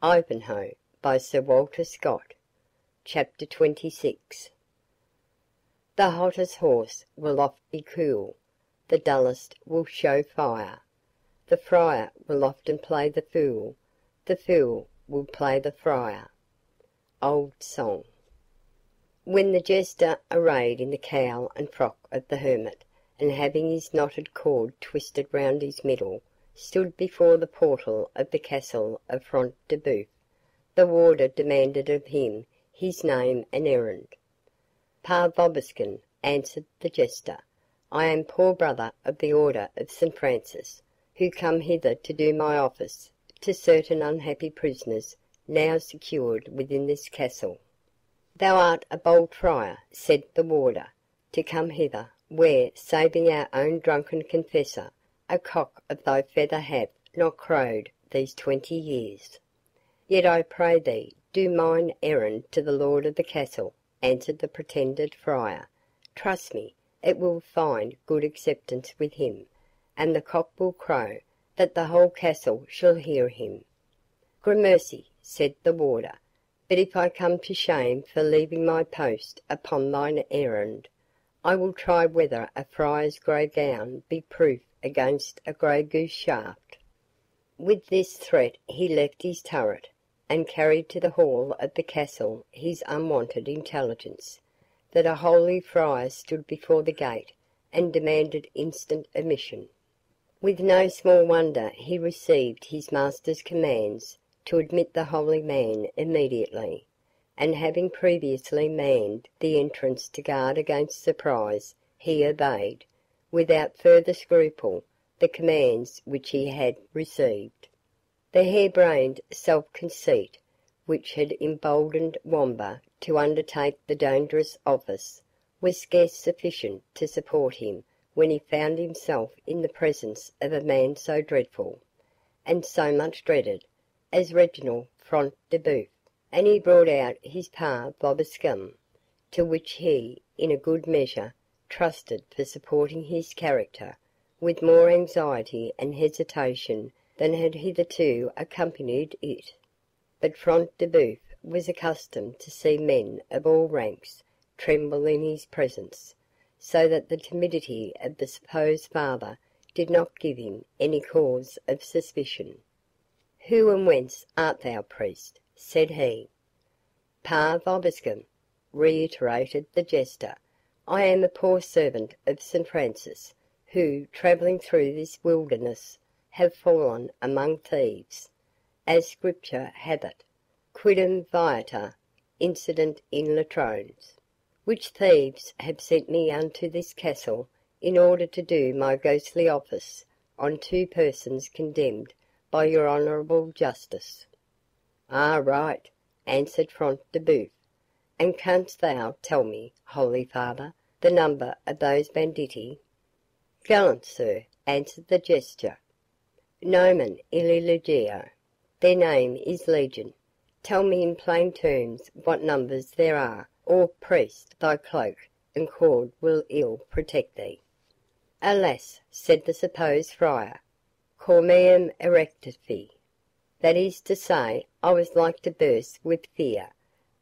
Ivanhoe by Sir Walter Scott. Chapter 26. The hottest horse will oft be cool, the dullest will show fire. The friar will often play the fool will play the friar. Old Song. When the jester, arrayed in the cowl and frock of the hermit, and having his knotted cord twisted round his middle, stood before the portal of the castle of Front de Bœuf, the warder demanded of him his name and errand. "Pa Vobiscum," answered the jester, "I am poor brother of the order of St. Francis, who come hither to do my office to certain unhappy prisoners now secured within this castle." "Thou art a bold friar," said the warder, "to come hither, where, saving our own drunken confessor, a cock of thy feather hath not crowed these 20 years." "Yet I pray thee, do mine errand to the lord of the castle," answered the pretended friar. "Trust me, it will find good acceptance with him, and the cock will crow, that the whole castle shall hear him." "Gramercy," said the warder, "but if I come to shame for leaving my post upon thine errand, I will try whether a friar's grey gown be proof against a grey goose shaft." With this threat he left his turret, and carried to the hall of the castle his unwonted intelligence, that a holy friar stood before the gate and demanded instant admission. With no small wonder he received his master's commands to admit the holy man immediately, and having previously manned the entrance to guard against surprise, he obeyed, without further scruple, the commands which he had received. The hare-brained self-conceit which had emboldened Wamba to undertake the dangerous office was scarce sufficient to support him when he found himself in the presence of a man so dreadful, and so much dreaded, as Reginald Front de Bœuf, and he brought out his Pa Vobiscum, to which he, in a good measure, trusted for supporting his character, with more anxiety and hesitation than had hitherto accompanied it. But Front de Bœuf was accustomed to see men of all ranks tremble in his presence, so that the timidity of the supposed father did not give him any cause of suspicion. "Who and whence art thou, priest?" said he. "Pa Vobiscum," reiterated the jester, "I am a poor servant of St. Francis, who, travelling through this wilderness, have fallen among thieves, as Scripture hath it, quidem viator incident in latrones, which thieves have sent me unto this castle in order to do my ghostly office on 2 persons condemned by your honourable justice." "Ah, right," answered Front de Bœuf, "and canst thou tell me, holy father, the number of those banditti?" "Gallant sir," answered the jester, "nomen illi legio, their name is Legion. Tell me in plain terms what numbers there are, or, priest, thy cloak and cord will ill protect thee." "Alas," said the supposed friar, "cor meum erectavi," that is to say, I was like to burst with fear,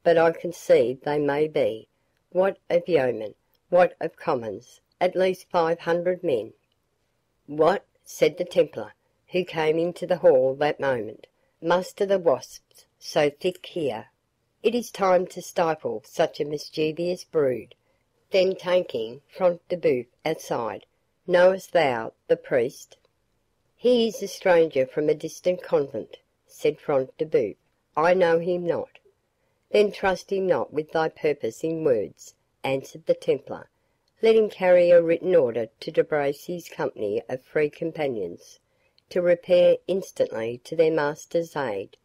but I conceive they may be. What of yeomen, what of commons, at least 500 men." "What!" said the Templar, who came into the hall that moment, "muster the wasps so thick here? It is time to stifle such a mischievous brood." Then taking Front de Bœuf aside, "Knowest thou the priest?" "He is a stranger from a distant convent," said Front de Bœuf. "I know him not." "Then trust him not with thy purpose in words," answered the Templar. "Let him carry a written order to debrace his company of free companions, to repair instantly to their master's aid.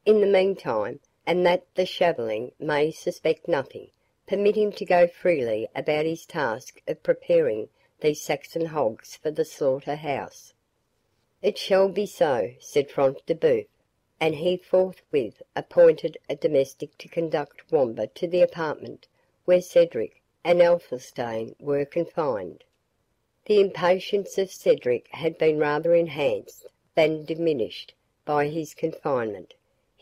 In the meantime, and that the shaveling may suspect nothing, permit him to go freely about his task of preparing these Saxon hogs for the slaughter-house." "It shall be so," said Front de Bœuf, and he forthwith appointed a domestic to conduct Wamba to the apartment where Cedric and Athelstane were confined. The impatience of Cedric had been rather enhanced than diminished by his confinement.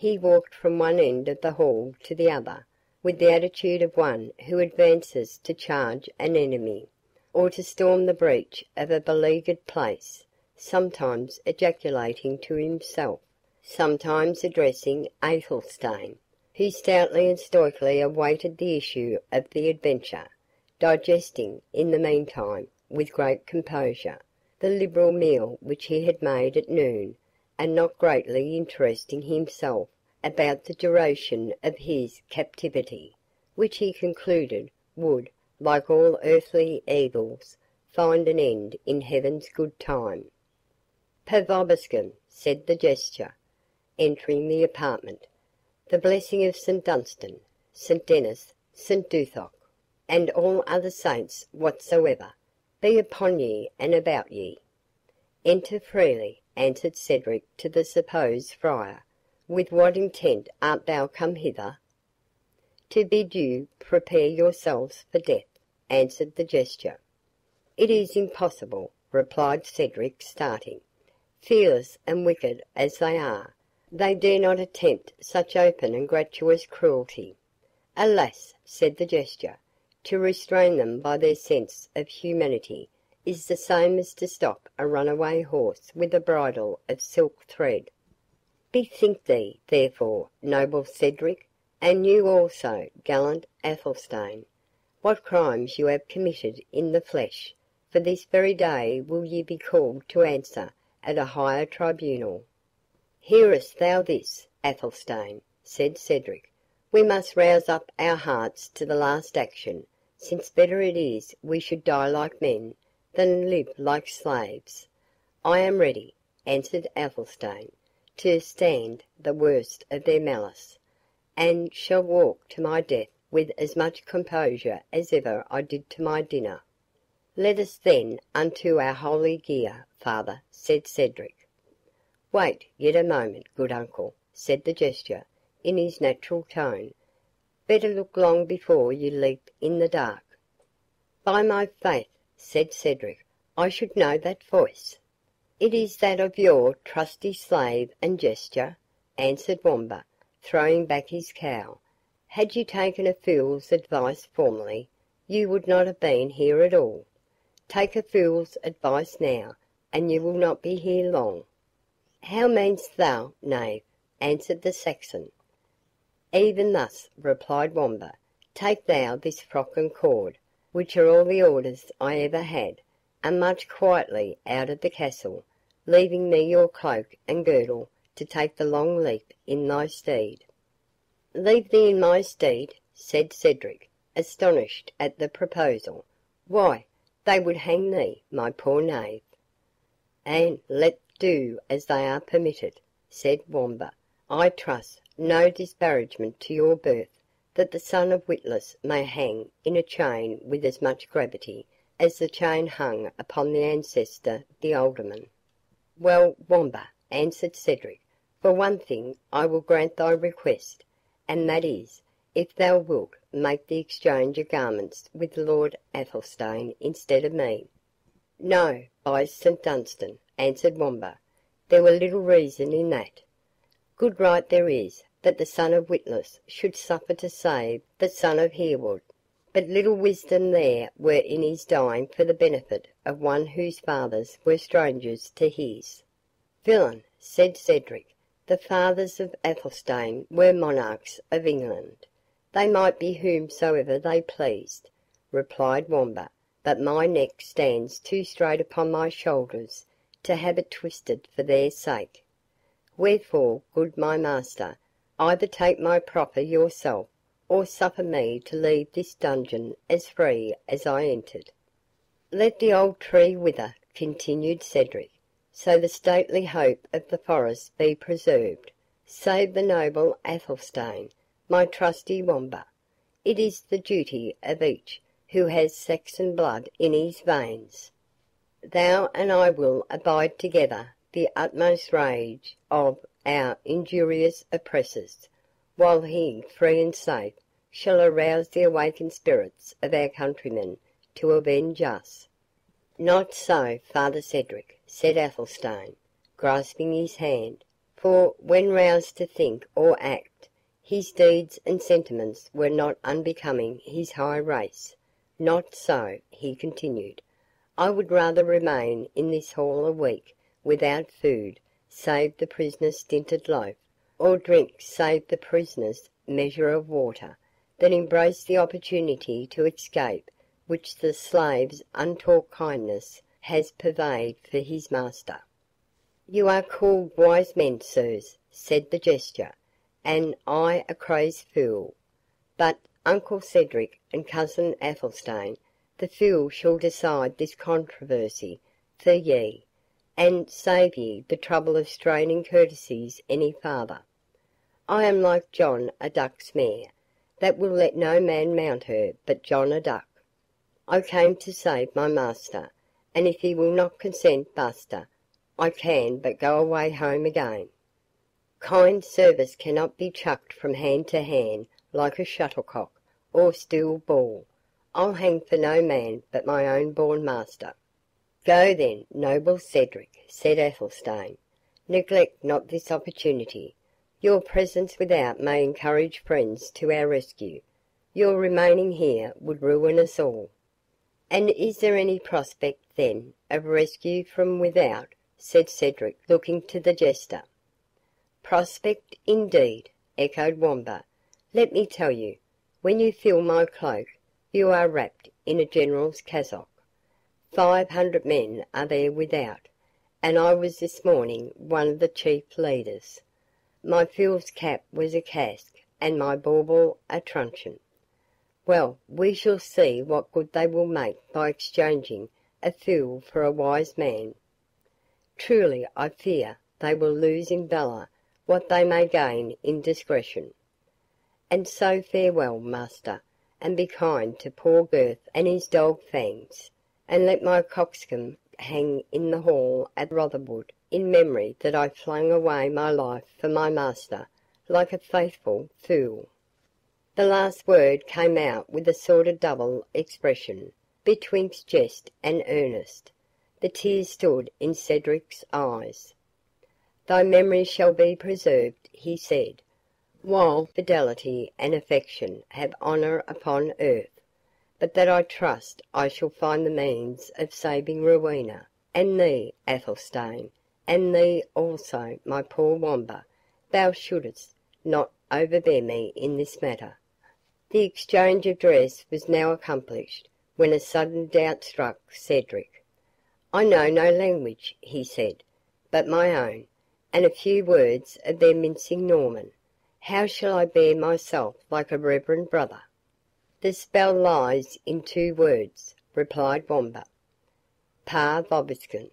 He walked from one end of the hall to the other, with the attitude of one who advances to charge an enemy, or to storm the breach of a beleaguered place, sometimes ejaculating to himself, sometimes addressing Athelstane, who stoutly and stoically awaited the issue of the adventure, digesting, in the meantime, with great composure, the liberal meal which he had made at noon, and not greatly interesting himself about the duration of his captivity, which he concluded would, like all earthly evils, find an end in heaven's good time. "Per vobiscum," said the jester, entering the apartment, "the blessing of St. Dunstan, St. Denis, St. Duthoc, and all other saints whatsoever, be upon ye and about ye." "Enter freely," answered Cedric to the supposed friar. "With what intent art thou come hither?" "To bid you prepare yourselves for death," answered the jester. "It is impossible," replied Cedric, starting. "Fearless and wicked as they are, they dare not attempt such open and gratuitous cruelty." "Alas," said the jester, "to restrain them by their sense of humanity is the same as to stop a runaway horse with a bridle of silk thread. Bethink thee, therefore, noble Cedric, and you also, gallant Athelstane, what crimes you have committed in the flesh, for this very day will ye be called to answer at a higher tribunal." "Hearest thou this, Athelstane?" said Cedric. "We must rouse up our hearts to the last action, since better it is we should die like men than live like slaves." "I am ready," answered Athelstane, "to stand the worst of their malice, and shall walk to my death with as much composure as ever I did to my dinner." "Let us then unto our holy gear, father," said Cedric. "Wait yet a moment, good uncle," said the jester, in his natural tone. "Better look long before you leap in the dark." "By my faith," said Cedric, "I should know that voice." "It is that of your trusty slave and jester," answered Wamba, throwing back his cowl. "Had you taken a fool's advice formerly, you would not have been here at all. Take a fool's advice now, and you will not be here long." "How meanest thou, knave?" answered the Saxon. "Even thus," replied Wamba. "Take thou this frock and cord, which are all the orders I ever had, and march quietly out of the castle, leaving me your cloak and girdle to take the long leap in thy steed." "Leave thee in my steed?" said Cedric, astonished at the proposal. "Why, they would hang thee, my poor knave." "And let do as they are permitted," said Wamba. "I trust no disparagement to your birth, that the son of Witless may hang in a chain with as much gravity as the chain hung upon the ancestor the alderman." "Well, Wamba," answered Cedric, "for one thing I will grant thy request, and that is, if thou wilt make the exchange of garments with Lord Athelstane instead of me." "No, by St. Dunstan," answered Wamba, "there were little reason in that. Good right there is, that the son of Witless should suffer to save the son of Hereward, but little wisdom there were in his dying for the benefit of one whose fathers were strangers to his." "Villain," said Cedric, "the fathers of Athelstane were monarchs of England." "They might be whomsoever they pleased," replied Wamba, "but my neck stands too straight upon my shoulders to have it twisted for their sake. Wherefore, good my master, either take my proffer yourself, or suffer me to leave this dungeon as free as I entered." "Let the old tree wither," continued Cedric, "so the stately hope of the forest be preserved. Save the noble Athelstane, my trusty Wamba. It is the duty of each who has Saxon blood in his veins. Thou and I will abide together the utmost rage of our injurious oppressors, while he, free and safe, shall arouse the awakened spirits of our countrymen to avenge us." "Not so, Father Cedric," said Athelstane, grasping his hand, for, when roused to think or act, his deeds and sentiments were not unbecoming his high race. Not so, he continued. I would rather remain in this hall a week without food save the prisoner's stinted loaf, or drink save the prisoner's measure of water, than embrace the opportunity to escape which the slave's untaught kindness has purveyed for his master. You are called wise men, sirs, said the jester, and I a crazed fool. But, Uncle Cedric and Cousin Athelstane, the fool shall decide this controversy for ye, and save ye the trouble of straining courtesies any farther. I am like John a Duck's mare, that will let no man mount her but John a Duck. I came to save my master, and if he will not consent, buster, I can but go away home again. Kind service cannot be chucked from hand to hand like a shuttlecock or steel ball. I'll hang for no man but my own born master. Go then, noble Cedric, said Athelstane. Neglect not this opportunity. Your presence without may encourage friends to our rescue. Your remaining here would ruin us all. And is there any prospect, then, of rescue from without? Said Cedric, looking to the jester. Prospect, indeed, echoed Wamba. Let me tell you, when you fill my cloak, you are wrapped in a general's cassock. 500 men are there without, and I was this morning one of the chief leaders. My fool's cap was a casque, and my bauble a truncheon. Well, we shall see what good they will make by exchanging a fool for a wise man. Truly, I fear they will lose in valour what they may gain in discretion. And so farewell, master, and be kind to poor Gurth and his dog Fangs, and let my coxcomb hang in the hall at Rotherwood in memory that I flung away my life for my master like a faithful fool. The last word came out with a sort of double expression, betwixt jest and earnest. The tears stood in Cedric's eyes. Thy memory shall be preserved, he said, while fidelity and affection have honour upon earth, but that I trust I shall find the means of saving Rowena, and thee, Athelstane, and thee also, my poor Wamba. Thou shouldst not overbear me in this matter. The exchange of dress was now accomplished, when a sudden doubt struck Cedric. I know no language, he said, but my own, and a few words of their mincing Norman. How shall I bear myself like a reverend brother? The spell lies in 2 words, replied Wamba. Pa Vobiscum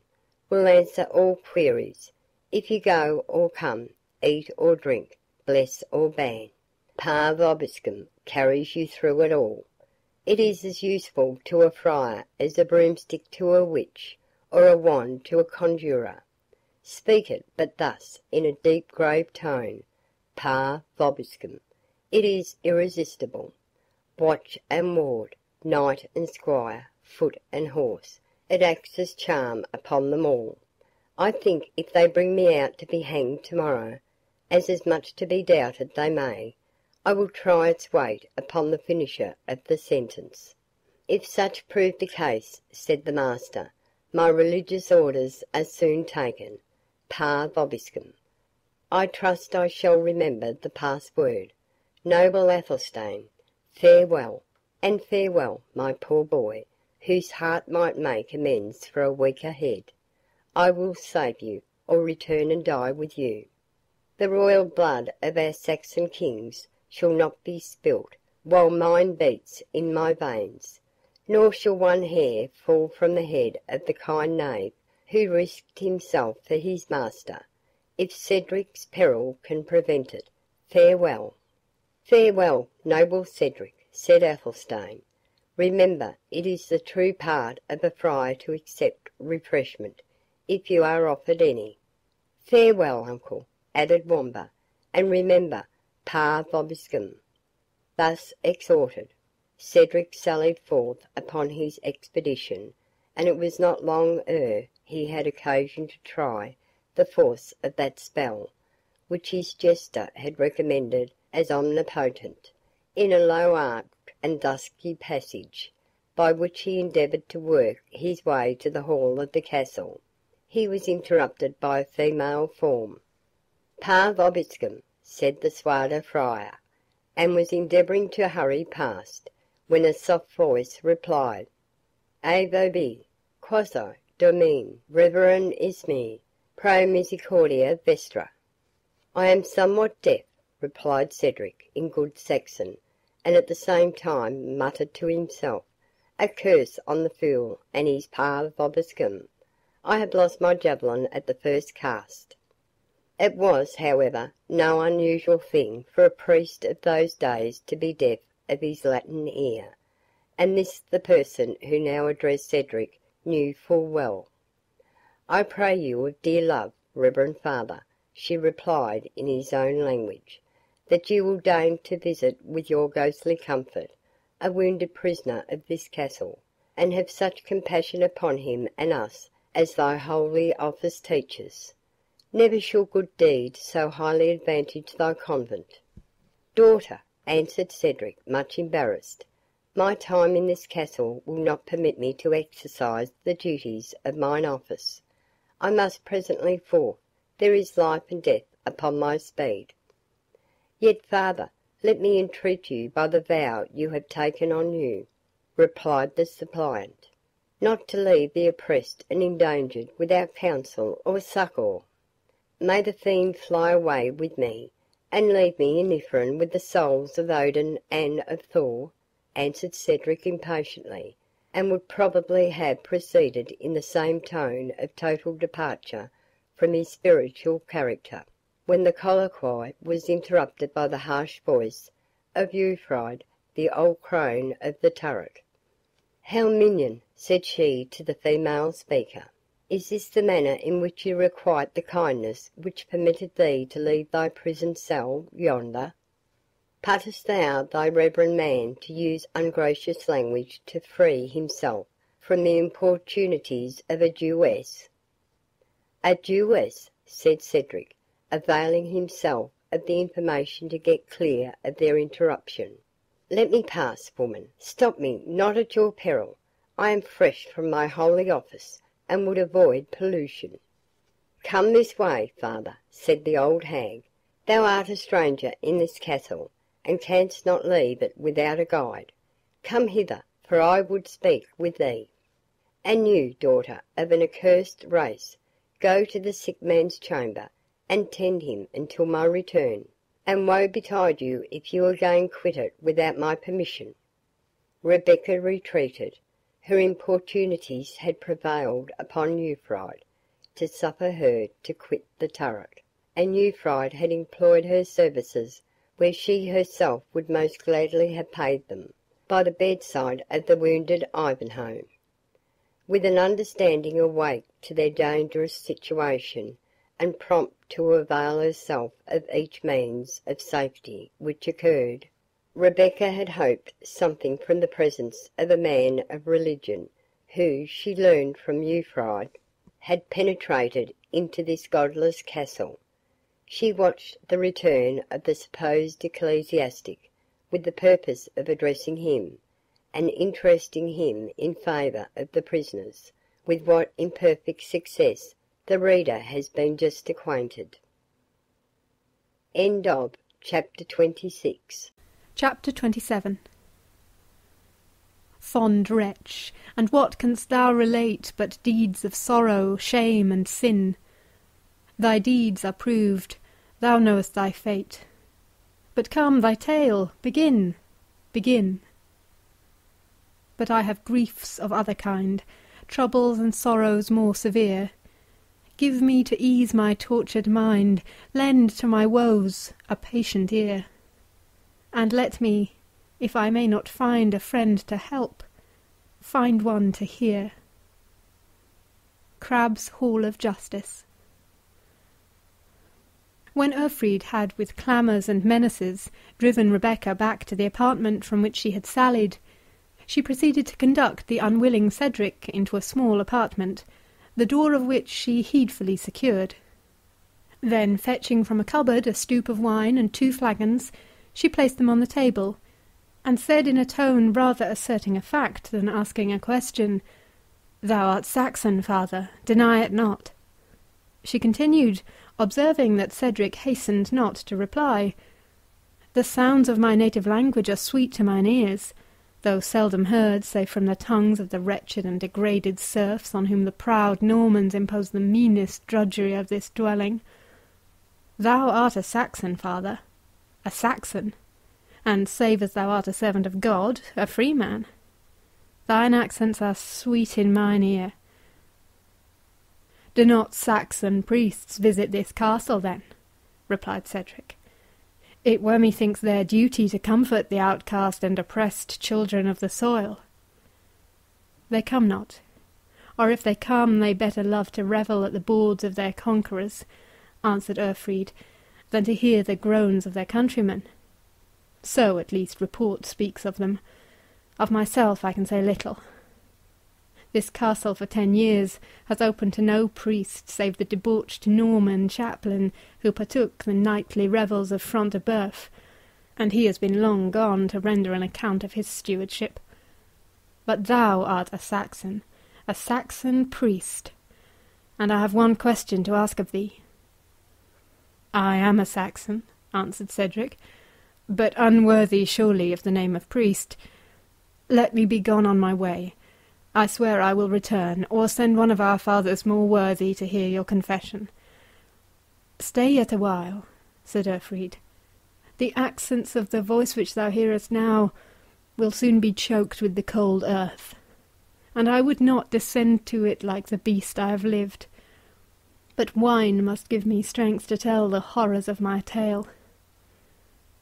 will answer all queries. If you go or come, eat or drink, bless or ban, Pa Vobiscum carries you through it all. It is as useful to a friar as a broomstick to a witch, or a wand to a conjurer. Speak it but thus, in a deep grave tone, Pa Vobiscum. It is irresistible. Watch and ward, knight and squire, foot and horse, it acts as charm upon them all. I think if they bring me out to be hanged tomorrow, as is much to be doubted they may, I will try its weight upon the finisher of the sentence. If such prove the case, said the master, my religious orders are soon taken, Pa Vobiscum. I trust I shall remember the password. Noble Athelstane, farewell, and farewell, my poor boy, whose heart might make amends for a weaker head. I will save you, or return and die with you. The royal blood of our Saxon kings shall not be spilt, while mine beats in my veins, nor shall one hair fall from the head of the kind knave who risked himself for his master, if Cedric's peril can prevent it. Farewell. Farewell, noble Cedric, said Athelstane. Remember, it is the true part of a friar to accept refreshment, if you are offered any. Farewell, uncle, added Wamba, and remember, Pa Vobiscum. Thus exhorted, Cedric sallied forth upon his expedition, and it was not long ere he had occasion to try the force of that spell, which his jester had recommended as omnipotent, in a low arched and dusky passage, by which he endeavoured to work his way to the hall of the castle, he was interrupted by a female form. "Pa vobiscum," said the Suada friar, and was endeavouring to hurry past, when a soft voice replied, "Avo bi, quasi, domine, reverend is me, pro misericordia vestra." "I am somewhat deaf," replied Cedric in good Saxon, and at the same time muttered to himself, "A curse on the fool and his pa vobiscum. I have lost my javelin at the first cast." It was, however, no unusual thing for a priest of those days to be deaf of his Latin ear, and this the person who now addressed Cedric knew full well. "I pray you of dear love, reverend father," she replied in his own language, "that you will deign to visit with your ghostly comfort a wounded prisoner of this castle, and have such compassion upon him and us as thy holy office teaches. Never shall good deed so highly advantage thy convent." "Daughter," answered Cedric, much embarrassed, "my time in this castle will not permit me to exercise the duties of mine office. I must presently forth. There is life and death upon my speed." "Yet, father, let me entreat you by the vow you have taken on you," replied the suppliant, "not to leave the oppressed and endangered without counsel or succour." "May the fiend fly away with me, and leave me indifferent with the souls of Odin and of Thor," answered Cedric impatiently, and would probably have proceeded in the same tone of total departure from his spiritual character, when the colloquy was interrupted by the harsh voice of Ulfride, the old crone of the turret. "How, minion," said she to the female speaker, "is this the manner in which you requite the kindness which permitted thee to leave thy prison cell yonder? Puttest thou thy reverend man to use ungracious language to free himself from the importunities of a Jewess?" "A Jewess," said Cedric, availing himself of the information to get clear of their interruption. "Let me pass, woman. Stop me not at your peril. I am fresh from my holy office, and would avoid pollution." "Come this way, father," said the old hag. "Thou art a stranger in this castle, and canst not leave it without a guide. Come hither, for I would speak with thee. And you, daughter of an accursed race, go to the sick man's chamber, and tend him until my return, and woe betide you if you again quit it without my permission." Rebecca retreated. Her importunities had prevailed upon Ulfride to suffer her to quit the turret, and Ulfride had employed her services where she herself would most gladly have paid them, by the bedside of the wounded Ivanhoe. With an understanding awake to their dangerous situation, and prompt to avail herself of each means of safety which occurred, Rebecca had hoped something from the presence of a man of religion, who, she learned from Ulfride, had penetrated into this godless castle. She watched the return of the supposed ecclesiastic with the purpose of addressing him, and interesting him in favour of the prisoners, with what imperfect success the reader has been just acquainted. End of Chapter 26. Chapter 27. Fond wretch, and what canst thou relate but deeds of sorrow, shame, and sin? Thy deeds are proved, thou knowest thy fate. But come, thy tale, begin, begin. But I have griefs of other kind, troubles and sorrows more severe. Give me to ease my tortured mind, lend to my woes a patient ear. And let me, if I may not find a friend to help, find one to hear. Crabbe's Hall of Justice. When Urfried had, with clamours and menaces, driven Rebecca back to the apartment from which she had sallied, she proceeded to conduct the unwilling Cedric into a small apartment, the door of which she heedfully secured. Then, fetching from a cupboard a stoup of wine and 2 flagons, she placed them on the table, and said in a tone rather asserting a fact than asking a question, "Thou art Saxon, father, deny it not." She continued, observing that Cedric hastened not to reply, "The sounds of my native language are sweet to mine ears, though seldom heard save from the tongues of the wretched and degraded serfs on whom the proud Normans impose the meanest drudgery of this dwelling. Thou art a Saxon, father, a Saxon, and, save as thou art a servant of God, a free man. Thine accents are sweet in mine ear. Do not Saxon priests visit this castle, then?" replied Cedric. "It were, methinks, their duty to comfort the outcast and oppressed children of the soil." "They come not, or if they come, they better love to revel at the boards of their conquerors," answered Urfried, "than to hear the groans of their countrymen. So, at least, report speaks of them. Of myself I can say little. This castle for 10 years has opened to no priest save the debauched Norman chaplain who partook the nightly revels of Front de Bœuf, and he has been long gone to render an account of his stewardship. But thou art a Saxon priest, and I have one question to ask of thee." "I am a Saxon," answered Cedric, "but unworthy surely of the name of priest. Let me be gone on my way. I swear I will return, or send one of our fathers more worthy to hear your confession." "Stay yet a while," said Urfried. "The accents of the voice which thou hearest now will soon be choked with the cold earth, and I would not descend to it like the beast I have lived. But wine must give me strength to tell the horrors of my tale."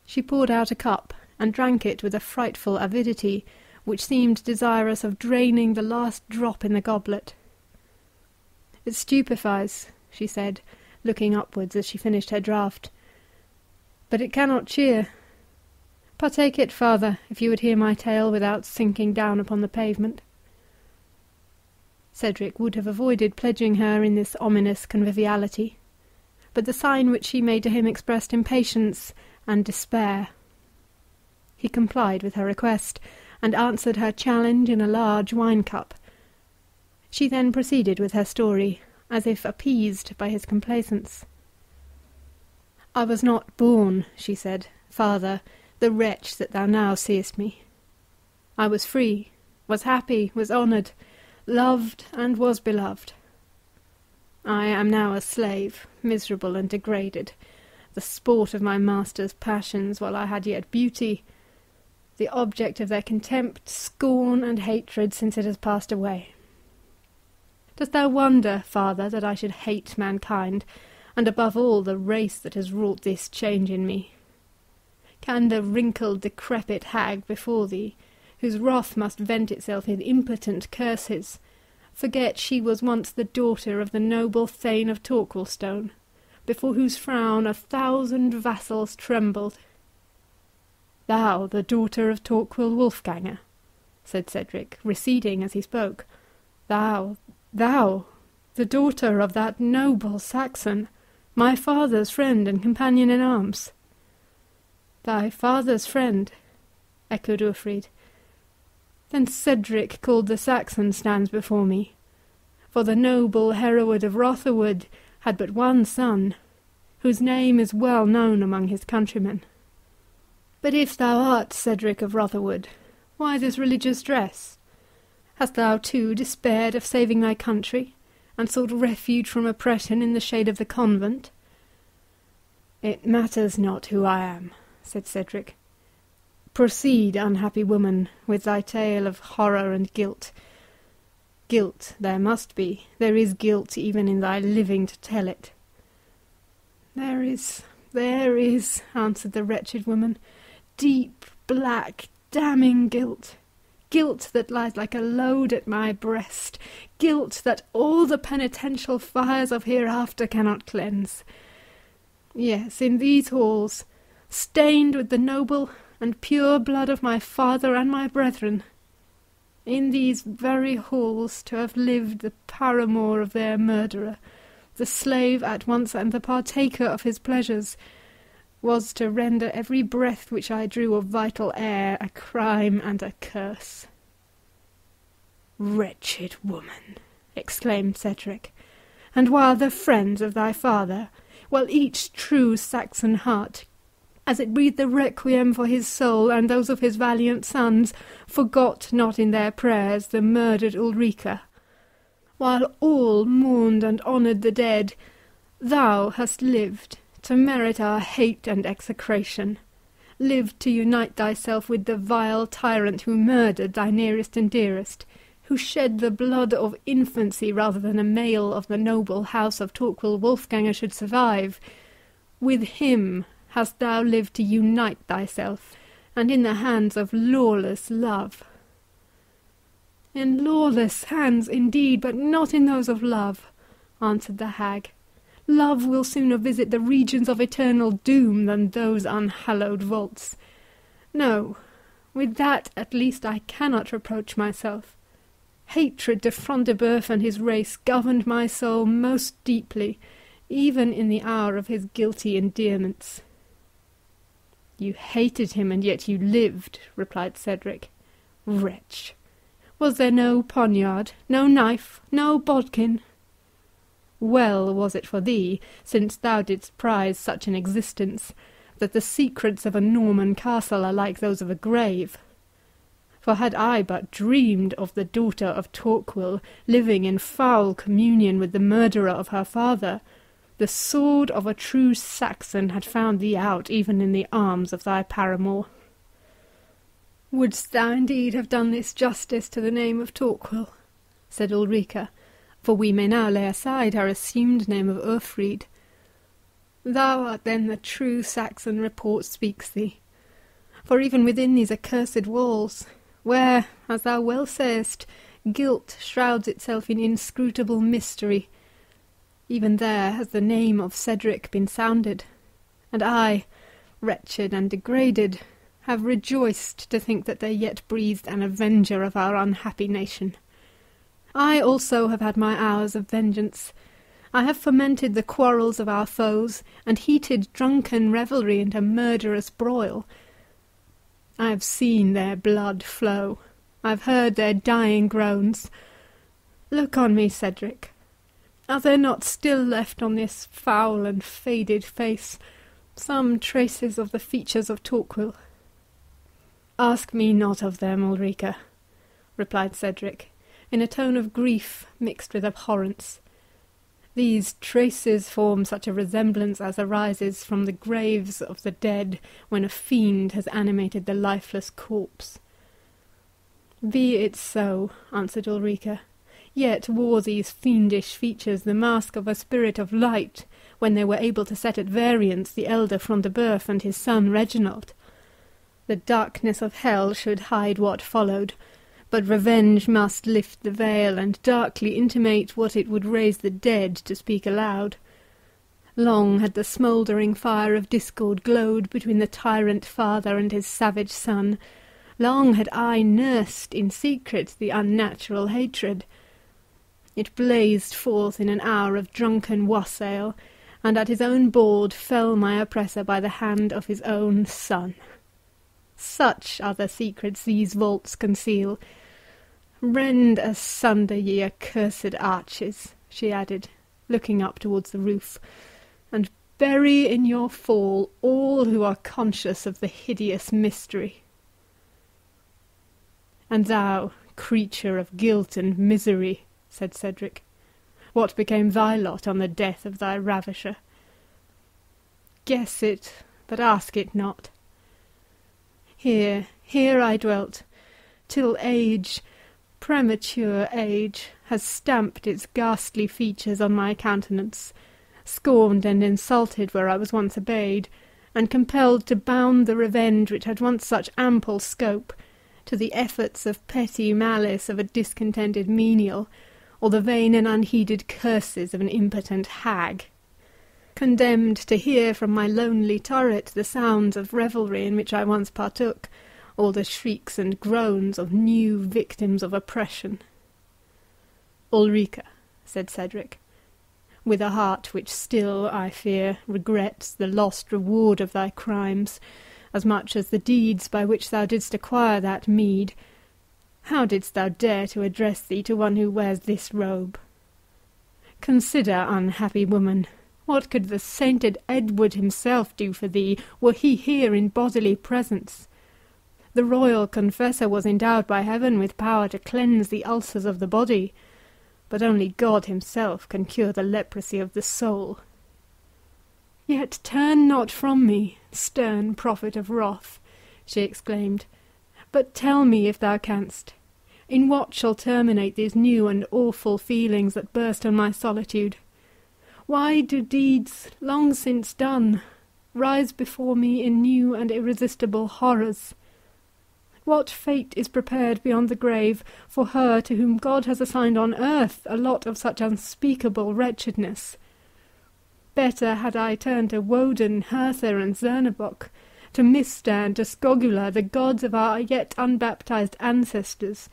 She poured out a cup, and drank it with a frightful avidity, which seemed desirous of draining the last drop in the goblet. "It stupefies," she said, looking upwards as she finished her draught, "but it cannot cheer. Partake it, father, if you would hear my tale without sinking down upon the pavement." Cedric would have avoided pledging her in this ominous conviviality, but the sign which she made to him expressed impatience and despair. He complied with her request, and answered her challenge in a large wine-cup. She then proceeded with her story, as if appeased by his complaisance. "I was not born," she said, "father, the wretch that thou now seest me. I was free, was happy, was honoured, loved and was beloved. I am now a slave, miserable and degraded, the sport of my master's passions while I had yet beauty, the object of their contempt, scorn, and hatred since it has passed away. Dost thou wonder, father, that I should hate mankind, and above all the race that has wrought this change in me? Can the wrinkled, decrepit hag before thee, whose wrath must vent itself in impotent curses, forget she was once the daughter of the noble Thane of Torquilstone, before whose frown 1,000 vassals trembled?" "Thou, the daughter of Torquil Wolfganger," said Cedric, receding as he spoke. Thou, the daughter of that noble Saxon, my father's friend and companion in arms." "Thy father's friend?" echoed Urfried. "Then Cedric called the Saxon stands before me, for the noble Hereward of Rotherwood had but one son, whose name is well known among his countrymen. But if thou art Cedric of Rotherwood, why this religious dress? Hast thou too despaired of saving thy country, and sought refuge from oppression in the shade of the convent?" "It matters not who I am," said Cedric. "Proceed, unhappy woman, with thy tale of horror and guilt. Guilt there must be, there is guilt even in thy living to tell it." There is, answered the wretched woman. "Deep, black, damning guilt. Guilt that lies like a load at my breast. Guilt that all the penitential fires of hereafter cannot cleanse. Yes, in these halls, stained with the noble and pure blood of my father and my brethren, in these very halls to have lived the paramour of their murderer, the slave at once and the partaker of his pleasures, was to render every breath which I drew of vital air a crime and a curse. "Wretched woman!" exclaimed Cedric, "and while the friends of thy father, while each true Saxon heart, as it breathed the requiem for his soul and those of his valiant sons, forgot not in their prayers the murdered Ulrica, while all mourned and honoured the dead, thou hast lived to merit our hate and execration, lived to unite thyself with the vile tyrant who murdered thy nearest and dearest, who shed the blood of infancy rather than a male of the noble house of Torquil-Wolfganger should survive. With him hast thou lived to unite thyself, and in the hands of lawless love." "In lawless hands, indeed, but not in those of love," answered the hag. "Love will sooner visit the regions of eternal doom than those unhallowed vaults. No, with that at least I cannot reproach myself. Hatred to Front de Bœuf and his race governed my soul most deeply, even in the hour of his guilty endearments." "You hated him, and yet you lived," replied Cedric. "Wretch! Was there no poniard, no knife, no bodkin? Well was it for thee, since thou didst prize such an existence, that the secrets of a Norman castle are like those of a grave. For had I but dreamed of the daughter of Torquil living in foul communion with the murderer of her father, the sword of a true Saxon had found thee out even in the arms of thy paramour." "Wouldst thou indeed have done this justice to the name of Torquil?" said Ulrica, for we may now lay aside her assumed name of Urfried. "Thou art then the true Saxon report speaks thee. For even within these accursed walls, where, as thou well sayest, guilt shrouds itself in inscrutable mystery, even there has the name of Cedric been sounded, and I, wretched and degraded, have rejoiced to think that there yet breathed an avenger of our unhappy nation. I also have had my hours of vengeance. I have fomented the quarrels of our foes, and heated drunken revelry into murderous broil. I have seen their blood flow. I have heard their dying groans. Look on me, Cedric. Are there not still left on this foul and faded face some traces of the features of Torquil?" "Ask me not of them, Ulrica," replied Cedric, in a tone of grief mixed with abhorrence. "These traces form such a resemblance as arises from the graves of the dead when a fiend has animated the lifeless corpse." "Be it so," answered Ulrica. "Yet wore these fiendish features the mask of a spirit of light, when they were able to set at variance the elder Front de Bœuf and his son Reginald. The darkness of hell should hide what followed, but revenge must lift the veil and darkly intimate what it would raise the dead to speak aloud. Long had the smouldering fire of discord glowed between the tyrant father and his savage son. Long had I nursed in secret the unnatural hatred. It blazed forth in an hour of drunken wassail, and at his own board fell my oppressor by the hand of his own son. Such are the secrets these vaults conceal. Rend asunder, ye accursed arches," she added, looking up towards the roof, "and bury in your fall all who are conscious of the hideous mystery." "And thou, creature of guilt and misery," said Cedric, "what became thy lot on the death of thy ravisher?" "Guess it, but ask it not. Here I dwelt, till age, premature age, has stamped its ghastly features on my countenance, scorned and insulted where I was once obeyed, and compelled to bound the revenge which had once such ample scope, to the efforts of petty malice of a discontented menial, or the vain and unheeded curses of an impotent hag. Condemned to hear from my lonely turret the sounds of revelry in which I once partook, or the shrieks and groans of new victims of oppression." "Ulrica," said Cedric, with a heart which still, I fear, regrets the lost reward of thy crimes, as much as the deeds by which thou didst acquire that meed, how didst thou dare to address thee to one who wears this robe? Consider, unhappy woman, what could the sainted Edward himself do for thee, were he here in bodily presence? The royal confessor was endowed by heaven with power to cleanse the ulcers of the body, but only God himself can cure the leprosy of the soul. Yet turn not from me, stern prophet of wrath, she exclaimed, but tell me, if thou canst, in what shall terminate these new and awful feelings that burst on my solitude? Why do deeds, long since done, rise before me in new and irresistible horrors? What fate is prepared beyond the grave for her to whom God has assigned on earth a lot of such unspeakable wretchedness? Better had I turned to Walden, Hertha, and Zernebock, to Mista and to Skogula, the gods of our yet unbaptized ancestors,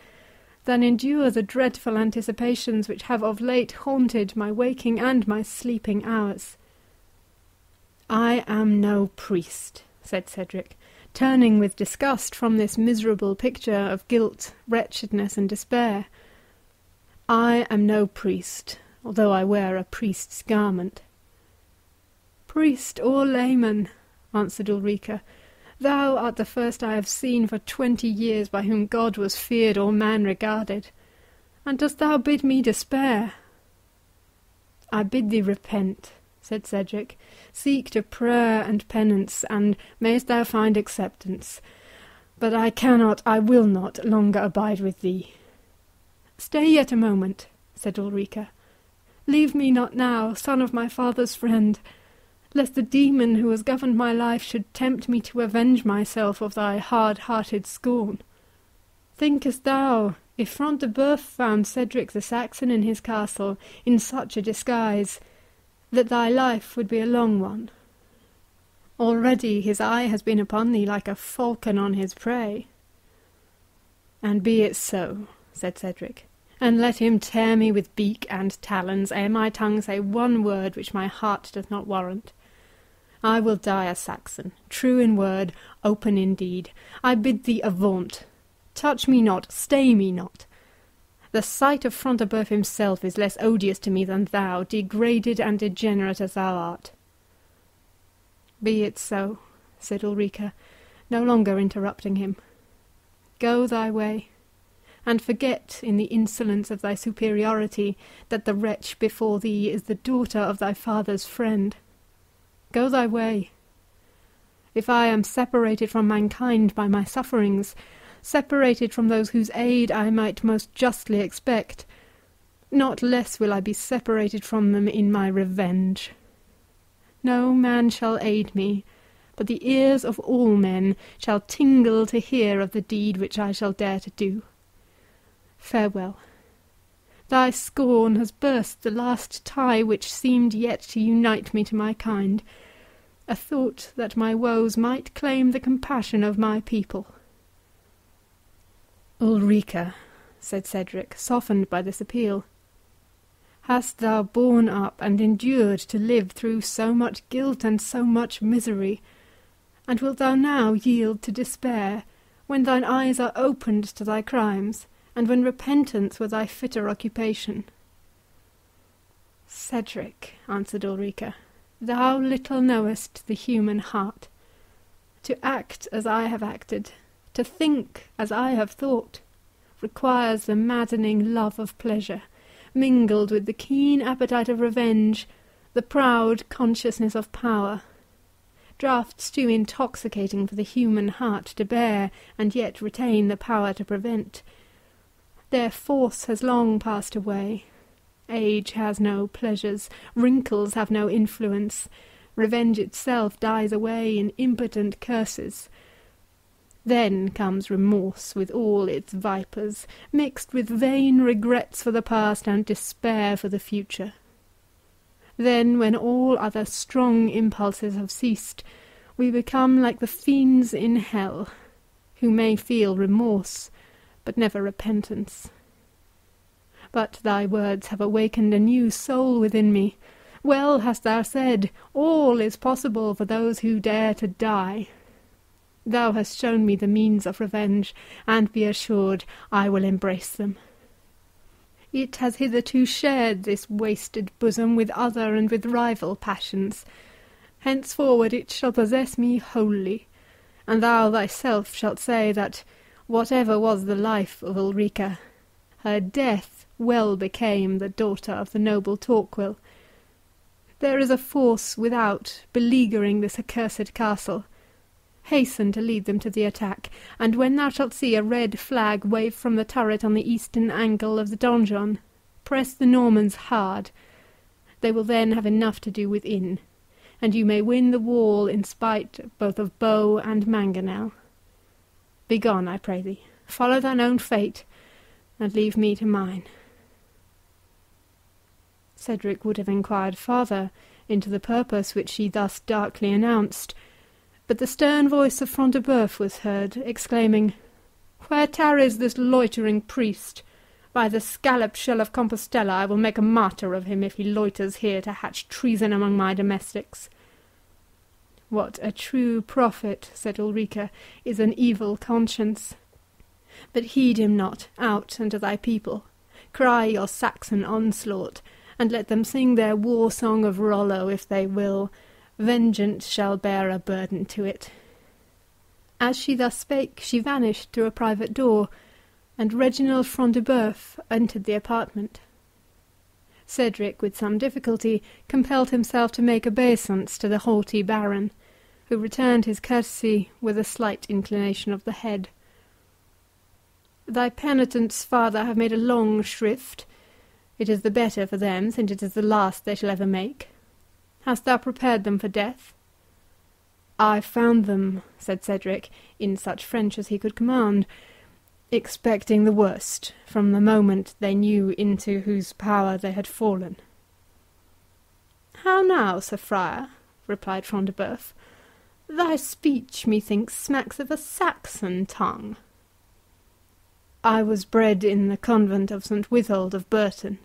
than endure the dreadful anticipations which have of late haunted my waking and my sleeping hours. I am no priest, said Cedric, turning with disgust from this miserable picture of guilt, wretchedness, and despair. I am no priest, although I wear a priest's garment. Priest or layman, answered Ulrica, thou art the first I have seen for 20 years by whom God was feared or man regarded. And dost thou bid me despair? I bid thee repent, said Cedric. Seek to prayer and penance, and mayst thou find acceptance. But I will not longer abide with thee. Stay yet a moment, said Ulrica. Leave me not now, son of my father's friend, lest the demon who has governed my life should tempt me to avenge myself of thy hard-hearted scorn. Thinkest thou, if Front de Bœuf found Cedric the Saxon in his castle in such a disguise, that thy life would be a long one? Already his eye has been upon thee like a falcon on his prey. And be it so, said Cedric, and let him tear me with beak and talons ere my tongue say one word which my heart doth not warrant. I will die a Saxon, true in word, open in deed. I bid thee avaunt. Touch me not, stay me not. The sight of Front de Bœuf himself is less odious to me than thou, degraded and degenerate as thou art. Be it so, said Ulrica, no longer interrupting him. Go thy way, and forget in the insolence of thy superiority that the wretch before thee is the daughter of thy father's friend. Go thy way. If I am separated from mankind by my sufferings, separated from those whose aid I might most justly expect, not less will I be separated from them in my revenge. No man shall aid me, but the ears of all men shall tingle to hear of the deed which I shall dare to do. Farewell. Thy scorn has burst the last tie which seemed yet to unite me to my kind, a thought that my woes might claim the compassion of my people. Ulrica, said Cedric, softened by this appeal, hast thou borne up and endured to live through so much guilt and so much misery, and wilt thou now yield to despair, when thine eyes are opened to thy crimes, and when repentance were thy fitter occupation? Cedric, answered Ulrica, thou little knowest the human heart. To act as I have acted, to think as I have thought, requires the maddening love of pleasure, mingled with the keen appetite of revenge, the proud consciousness of power, draughts too intoxicating for the human heart to bear, and yet retain the power to prevent. Their force has long passed away. Age has no pleasures, wrinkles have no influence, revenge itself dies away in impotent curses. Then comes remorse with all its vipers, mixed with vain regrets for the past and despair for the future. Then, when all other strong impulses have ceased, we become like the fiends in hell, who may feel remorse, but never repentance. But thy words have awakened a new soul within me. Well hast thou said, all is possible for those who dare to die. Thou hast shown me the means of revenge, and be assured I will embrace them. It has hitherto shared this wasted bosom with other and with rival passions. Henceforward it shall possess me wholly, and thou thyself shalt say that, whatever was the life of Ulrica, her death well became the daughter of the noble Torquil. There is a force without beleaguering this accursed castle. Hasten to lead them to the attack, and when thou shalt see a red flag wave from the turret on the eastern angle of the donjon, press the Normans hard. They will then have enough to do within, and you may win the wall in spite both of bow and mangonel. Begone, I pray thee, follow thine own fate, and leave me to mine. Cedric would have inquired farther into the purpose which she thus darkly announced, but the stern voice of Front de Bœuf was heard, exclaiming, "Where tarries this loitering priest? By the scalloped shell of Compostella, I will make a martyr of him if he loiters here to hatch treason among my domestics." "What a true prophet," said Ulrica, "is an evil conscience. But heed him not, out unto thy people. Cry your Saxon onslaught, and let them sing their war song of Rollo if they will. Vengeance shall bear a burden to it." As she thus spake, she vanished through a private door, and Reginald Front de Bœuf entered the apartment. Cedric, with some difficulty, compelled himself to make obeisance to the haughty baron, who returned his courtesy with a slight inclination of the head. "Thy penitents, father, have made a long shrift. It is the better for them, since it is the last they shall ever make. Hast thou prepared them for death?" "I found them," said Cedric, in such French as he could command, "expecting the worst, from the moment they knew into whose power they had fallen." "How now, Sir Friar?" replied Front de Bœuf. "Thy speech, methinks, smacks of a Saxon tongue." "I was bred in the convent of St. Withold of Burton,"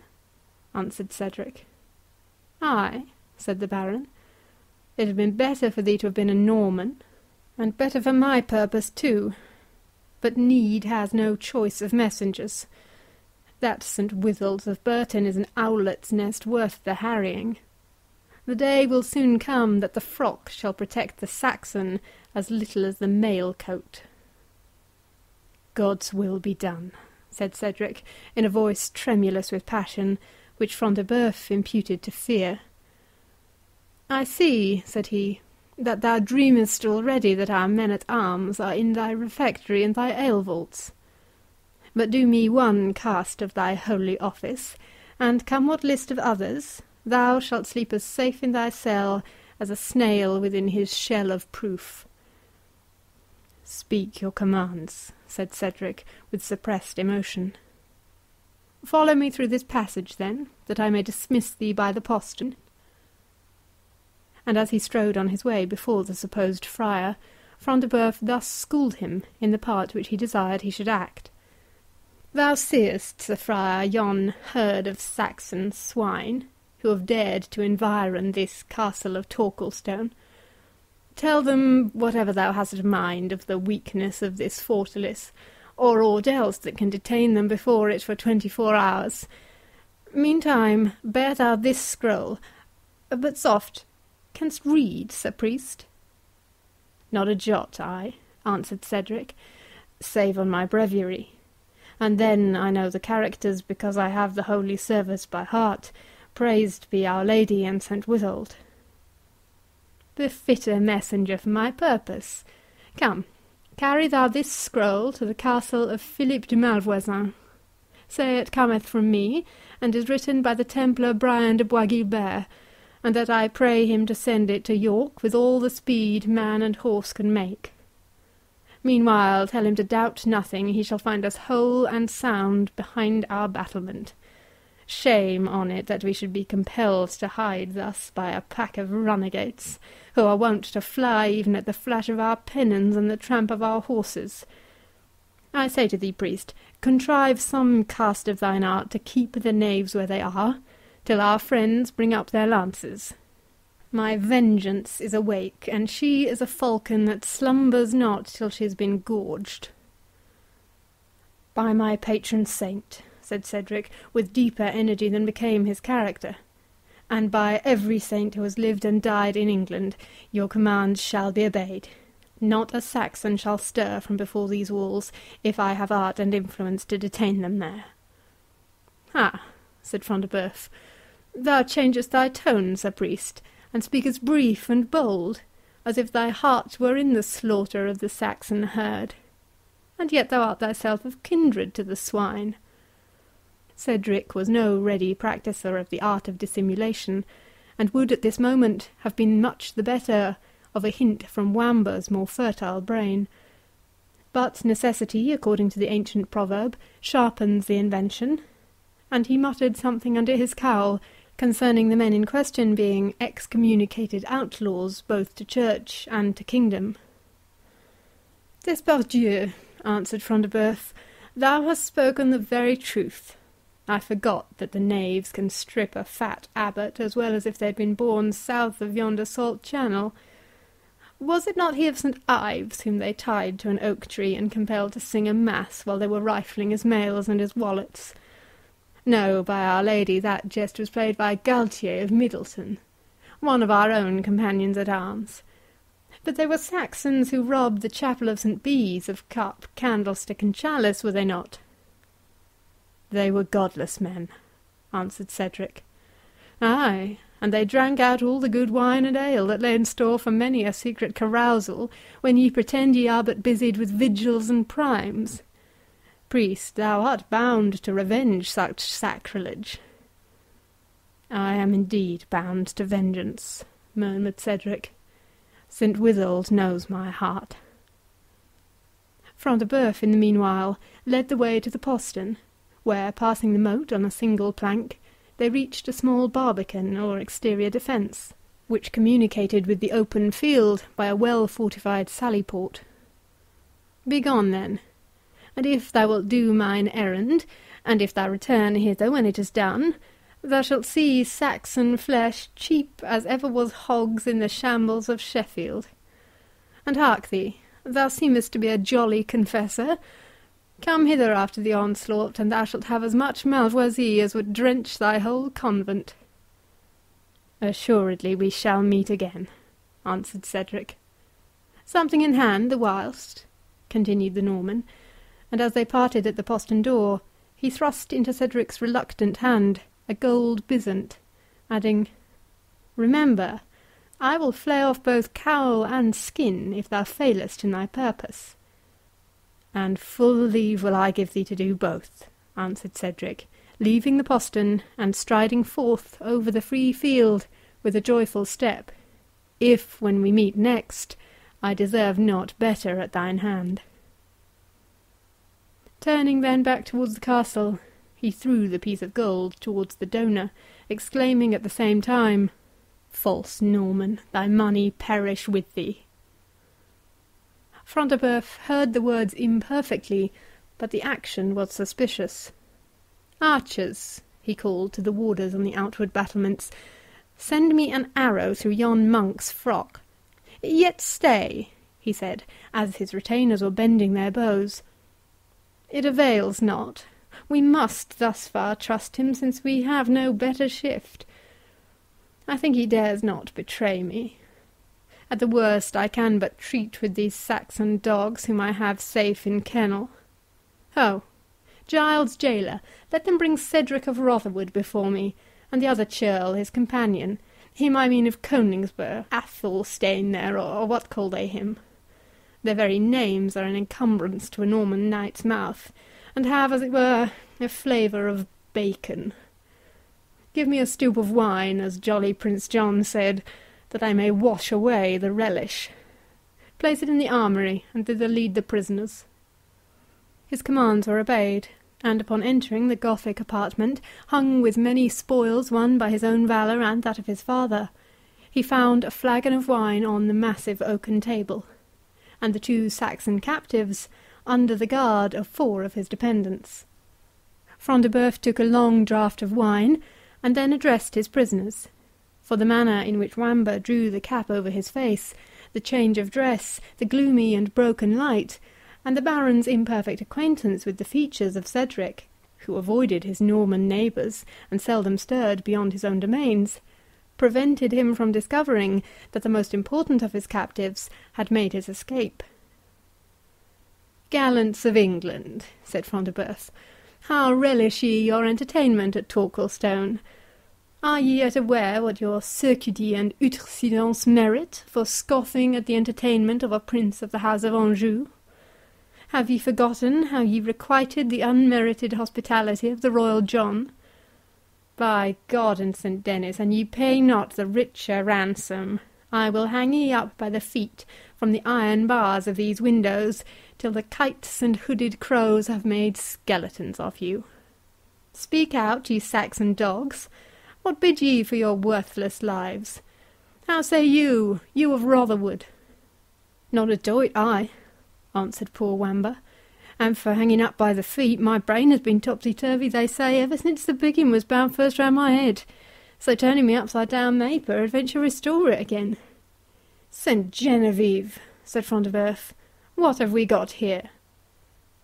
answered Cedric. "Ay," said the baron, "it had been better for thee to have been a Norman, and better for my purpose too. But need has no choice of messengers. That St. Withold's of Burton is an owlet's nest worth the harrying. The day will soon come that the frock shall protect the Saxon as little as the mail coat." "God's will be done," said Cedric, in a voice tremulous with passion, which Front de Bœuf imputed to fear. "I see," said he, "that thou dreamest already that our men-at-arms are in thy refectory and thy ale-vaults. But do me one cast of thy holy office, and come what list of others, thou shalt sleep as safe in thy cell as a snail within his shell of proof." "Speak your commands," said Cedric, with suppressed emotion. "Follow me through this passage, then, that I may dismiss thee by the postern." And as he strode on his way before the supposed friar, Front de Bœuf thus schooled him in the part which he desired he should act. "Thou seest, Sir Friar, yon herd of Saxon swine, who have dared to environ this castle of Torquilstone. Tell them whatever thou hast at mind of the weakness of this fortalice, or aught else that can detain them before it for 24 hours. Meantime, bear thou this scroll. But soft, canst read, Sir Priest?" "Not a jot, I," answered Cedric, "save on my breviary. And then I know the characters, because I have the holy service by heart. Praised be Our Lady and St. Withold." "Befitter messenger for my purpose. Come, carry thou this scroll to the castle of Philippa de Malvoisin. Say it cometh from me, and is written by the Templar Brian de Bois Guilbert, and that I pray him to send it to York with all the speed man and horse can make. Meanwhile tell him to doubt nothing, he shall find us whole and sound behind our battlement. Shame on it that we should be compelled to hide thus by a pack of runagates, who are wont to fly even at the flash of our pennons and the tramp of our horses. I say to thee, priest, contrive some cast of thine art to keep the knaves where they are, till our friends bring up their lances. My vengeance is awake, and she is a falcon that slumbers not till she has been gorged." "By my patron saint," said Cedric, with deeper energy than became his character, "and by every saint who has lived and died in England, your commands shall be obeyed. Not a Saxon shall stir from before these walls, if I have art and influence to detain them there." "Ah," said Front de Bœuf, "thou changest thy tone, Sir Priest, and speakest brief and bold, as if thy heart were in the slaughter of the Saxon herd. And yet thou art thyself of kindred to the swine." Cedric was no ready practiser of the art of dissimulation, and would at this moment have been much the better of a hint from Wamba's more fertile brain. But necessity, according to the ancient proverb, sharpens the invention, and he muttered something under his cowl concerning the men in question being excommunicated outlaws both to church and to kingdom. "Despardieu," answered Front de Bœuf, "thou hast spoken the very truth. I forgot that the knaves can strip a fat abbot as well as if they had been born south of yonder salt channel. Was it not he of St. Ives whom they tied to an oak tree and compelled to sing a mass while they were rifling his mails and his wallets? No, by Our Lady, that jest was played by Galtier of Middleton, one of our own companions at arms. But they were Saxons who robbed the chapel of St. Bees of cup, candlestick, and chalice, were they not?" "They were godless men," answered Cedric. "Ay, and they drank out all the good wine and ale that lay in store for many a secret carousal, when ye pretend ye are but busied with vigils and primes. Priest, thou art bound to revenge such sacrilege." "I am indeed bound to vengeance," murmured Cedric. "St. Withold knows my heart." Front de Bœuf, in the meanwhile, led the way to the postern, where, passing the moat on a single plank, they reached a small barbican or exterior defence, which communicated with the open field by a well-fortified sally-port. "Begone, then, and if thou wilt do mine errand, and if thou return hither when it is done, thou shalt see Saxon flesh cheap as ever was hogs in the shambles of Sheffield. And hark thee, thou seemest to be a jolly confessor. Come hither after the onslaught, and thou shalt have as much malvoisie as would drench thy whole convent." "Assuredly we shall meet again," answered Cedric. "Something in hand the whilst," continued the Norman, and as they parted at the postern door, he thrust into Cedric's reluctant hand a gold byzant, adding, "Remember, I will flay off both cowl and skin if thou failest in thy purpose." "And full leave will I give thee to do both," answered Cedric, leaving the postern and striding forth over the free field with a joyful step, "if, when we meet next, I deserve not better at thine hand." Turning then back towards the castle, he threw the piece of gold towards the donor, exclaiming at the same time, "False Norman, thy money perish with thee." Front de Bœuf heard the words imperfectly, but the action was suspicious. "Archers," he called to the warders on the outward battlements, "send me an arrow through yon monk's frock. Yet stay," he said, as his retainers were bending their bows. "It avails not. We must thus far trust him, since we have no better shift. I think he dares not betray me. At the worst I can but treat with these Saxon dogs whom I have safe in kennel. Ho! Giles Jailer, let them bring Cedric of Rotherwood before me, and the other churl, his companion, him I mean of Coningsburgh, Athelstane there, or what call they him? Their very names are an encumbrance to a Norman knight's mouth, and have, as it were, a flavour of bacon. Give me a stoup of wine, as jolly Prince John said, that I may wash away the relish. Place it in the armoury, and thither lead the prisoners." His commands were obeyed, and upon entering the Gothic apartment, hung with many spoils won by his own valour and that of his father, he found a flagon of wine on the massive oaken table, and the 2 Saxon captives under the guard of 4 of his dependants. Front de Bœuf took a long draught of wine, and then addressed his prisoners, for the manner in which Wamba drew the cap over his face, the change of dress, the gloomy and broken light, and the Baron's imperfect acquaintance with the features of Cedric, who avoided his Norman neighbours, and seldom stirred beyond his own domains, prevented him from discovering that the most important of his captives had made his escape. "Gallants of England," said Front de Bœuf, "how relish ye your entertainment at Torquilstone? Are ye yet aware what your circuity and outresidence merit for scoffing at the entertainment of a prince of the house of Anjou? Have ye forgotten how ye requited the unmerited hospitality of the royal John? By God and St. Denis, an ye pay not the richer ransom, I will hang ye up by the feet from the iron bars of these windows, till the kites and hooded crows have made skeletons of you. Speak out, ye Saxon dogs, what bid ye for your worthless lives? How say you, you of Rotherwood?" "Not a doit I," answered poor Wamba, "and for hanging up by the feet, my brain has been topsy-turvy, they say, ever since the biggin was bound first round my head, so turning me upside down may peradventure restore it again." "Saint Genevieve," said Front de Bœuf, "what have we got here?"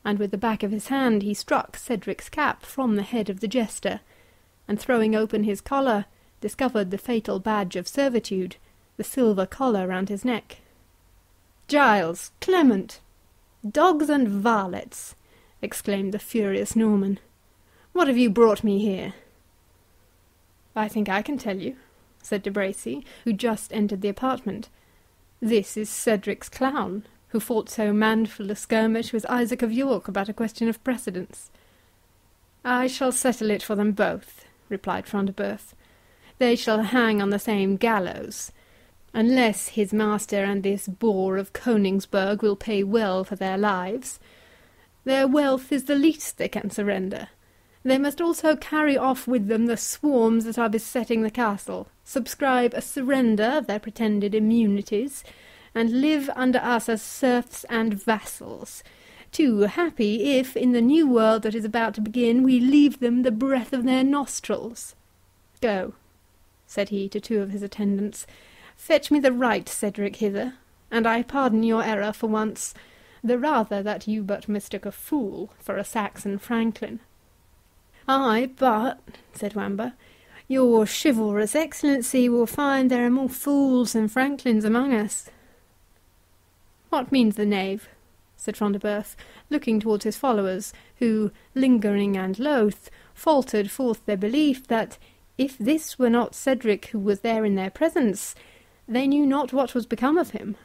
And with the back of his hand he struck Cedric's cap from the head of the jester, and throwing open his collar, discovered the fatal badge of servitude, the silver collar round his neck. "Giles! Clement! Dogs and varlets!" exclaimed the furious Norman. "What have you brought me here?" "I think I can tell you," said de Bracy, who just entered the apartment. "This is Cedric's clown, who fought so manful a skirmish with Isaac of York about a question of precedence." "I shall settle it for them both," replied Front de Bœuf. "They shall hang on the same gallows, unless his master and this boar of Königsberg will pay well for their lives. Their wealth is the least they can surrender. They must also carry off with them the swarms that are besetting the castle, subscribe a surrender of their pretended immunities, and live under us as serfs and vassals, too happy if, in the new world that is about to begin, we leave them the breath of their nostrils. Go," said he to two of his attendants, "fetch me the right Cedric hither, and I pardon your error for once, the rather that you but mistook a fool for a Saxon franklin." "Ay, but," said Wamba, "your chivalrous excellency will find there are more fools than franklins among us." "What means the knave?" said Front de Bœuf, looking towards his followers, who, lingering and loath, faltered forth their belief that, if this were not Cedric who was there in their presence, they knew not what was become of him.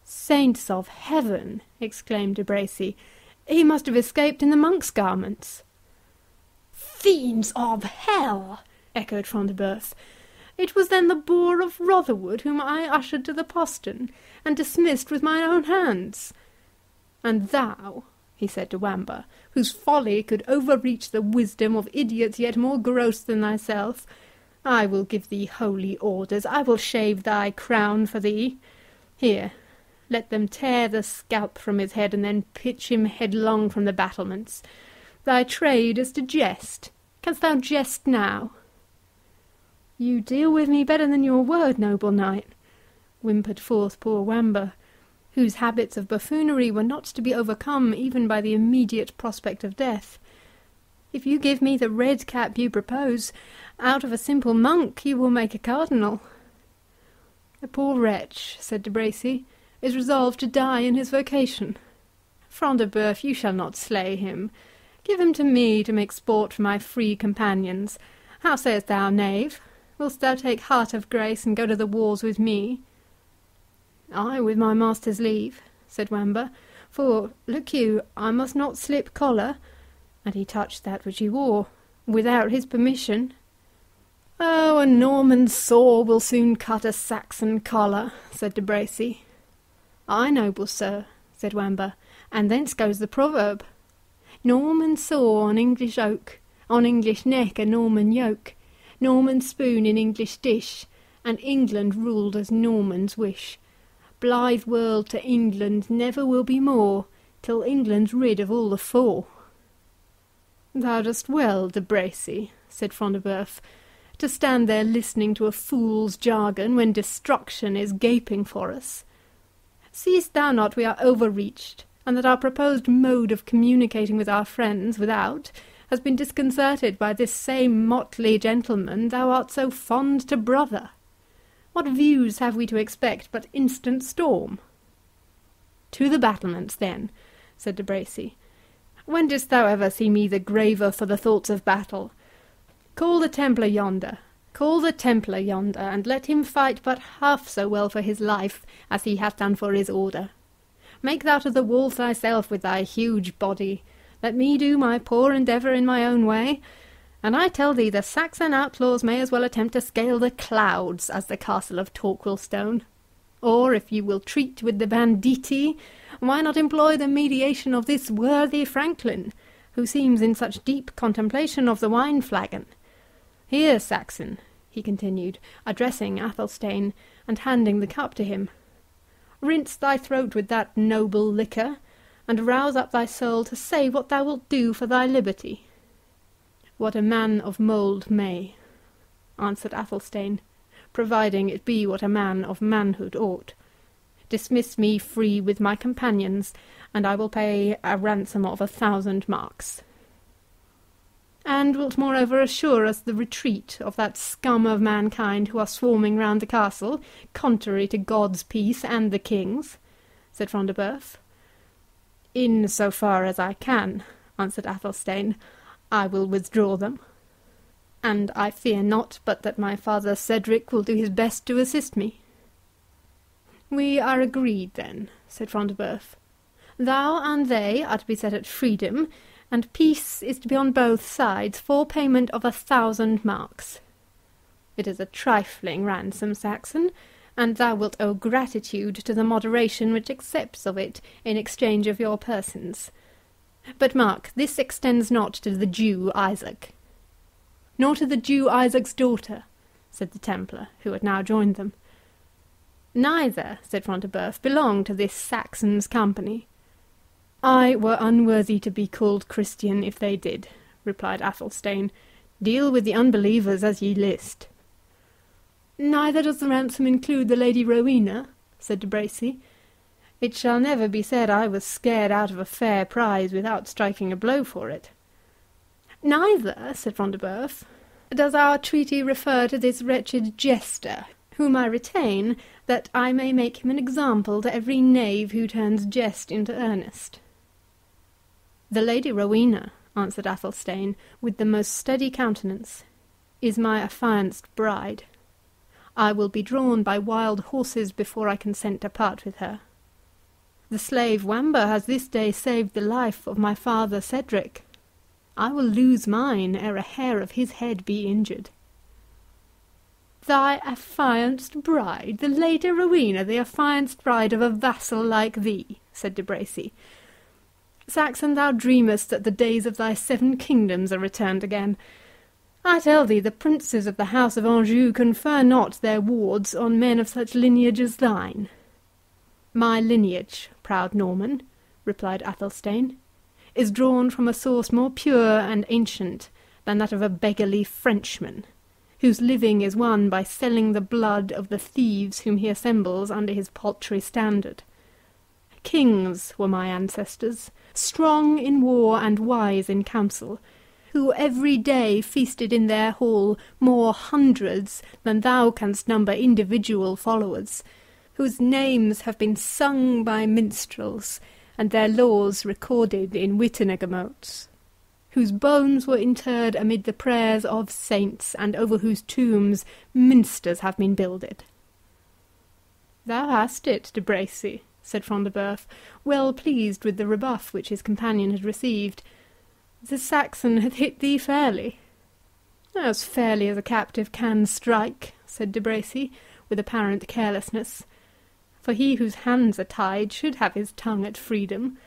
"Saints of heaven!" exclaimed de Bracy, "he must have escaped in the monk's garments." "Fiends of hell!" echoed Front de Bœuf. "It was then the boar of Rotherwood whom I ushered to the postern, and dismissed with mine own hands. And thou," he said to Wamba, "whose folly could overreach the wisdom of idiots yet more gross than thyself, I will give thee holy orders, I will shave thy crown for thee. Here, let them tear the scalp from his head, and then pitch him headlong from the battlements. Thy trade is to jest. Canst thou jest now?" "You deal with me better than your word, noble knight," whimpered forth poor Wamba, whose habits of buffoonery were not to be overcome even by the immediate prospect of death. "If you give me the red cap you propose, out of a simple monk you will make a cardinal." "The poor wretch," said de Bracy, "is resolved to die in his vocation. Front de Bœuf, you shall not slay him. Give him to me to make sport for my free companions. How sayest thou, knave? Wilt thou take heart of grace and go to the wars with me?" "Ay, with my master's leave," said Wamba, "for, look you, I must not slip collar," and he touched that which he wore, "without his permission." "Oh, a Norman saw will soon cut a Saxon collar," said de Bracy. "Ay, noble sir," said Wamba, "and thence goes the proverb. Norman saw on English oak, on English neck a Norman yoke, Norman spoon in English dish, and England ruled as Normans wish. Blithe world to England never will be more, till England's rid of all the four." "Thou dost well, de Bracy," said Front de Bœuf, "to stand there listening to a fool's jargon when destruction is gaping for us. Seest thou not we are overreached, and that our proposed mode of communicating with our friends without has been disconcerted by this same motley gentleman thou art so fond to brother? What views have we to expect but instant storm?" "To the battlements, then," said de Bracy. "When didst thou ever see me the graver for the thoughts of battle? Call the Templar yonder, and let him fight but half so well for his life as he hath done for his order. Make thou to the walls thyself with thy huge body, let me do my poor endeavour in my own way, and I tell thee the Saxon outlaws may as well attempt to scale the clouds as the castle of Torquilstone. Or, if you will treat with the banditti, why not employ the mediation of this worthy franklin, who seems in such deep contemplation of the wine-flagon? Here, Saxon," he continued, addressing Athelstane, and handing the cup to him, "rinse thy throat with that noble liquor, and rouse up thy soul to say what thou wilt do for thy liberty." "What a man of mould may," answered Athelstane, "providing it be what a man of manhood ought. Dismiss me free with my companions, and I will pay a ransom of 1,000 marks. "And wilt moreover assure us the retreat of that scum of mankind who are swarming round the castle, contrary to God's peace and the king's?" said Front de Bœuf. "In so far as I can," answered Athelstane, "I will withdraw them. And I fear not but that my father Cedric will do his best to assist me." "We are agreed, then," said Front de Bœuf. "Thou and they are to be set at freedom, and peace is to be on both sides, for payment of 1,000 marks. It is a trifling ransom, Saxon, and thou wilt owe gratitude to the moderation which accepts of it in exchange of your persons. But mark, this extends not to the Jew Isaac." "Nor to the Jew Isaac's daughter," said the Templar, who had now joined them. "Neither," said Front de Bœuf, "belong to this Saxon's company." "I were unworthy to be called Christian if they did," replied Athelstane. "Deal with the unbelievers as ye list." "Neither does the ransom include the Lady Rowena," said de Bracy. "It shall never be said I was scared out of a fair prize without striking a blow for it." "Neither," said Front de Bœuf, "does our treaty refer to this wretched jester, whom I retain, that I may make him an example to every knave who turns jest into earnest." "The Lady Rowena," answered Athelstane, with the most steady countenance, "is my affianced bride. I will be drawn by wild horses before I consent to part with her. The slave Wamba has this day saved the life of my father Cedric. I will lose mine ere a hair of his head be injured." "Thy affianced bride, the Lady Rowena, the affianced bride of a vassal like thee," said de Bracy. "Saxon, thou dreamest that the days of thy 7 kingdoms are returned again. I tell thee, the princes of the house of Anjou confer not their wards on men of such lineage as thine." "My lineage, proud Norman," replied Athelstane, "is drawn from a source more pure and ancient than that of a beggarly Frenchman, whose living is won by selling the blood of the thieves whom he assembles under his paltry standard. Kings were my ancestors, strong in war and wise in council, who every day feasted in their hall more hundreds than thou canst number individual followers, whose names have been sung by minstrels, and their laws recorded in Wittenagemotes, whose bones were interred amid the prayers of saints, and over whose tombs minsters have been builded." "Thou hast it, de Bracy," said Front de Bœuf, well pleased with the rebuff which his companion had received. "The Saxon hath hit thee fairly." "As fairly as a captive can strike," said de Bracy, with apparent carelessness, "for he whose hands are tied should have his tongue at freedom.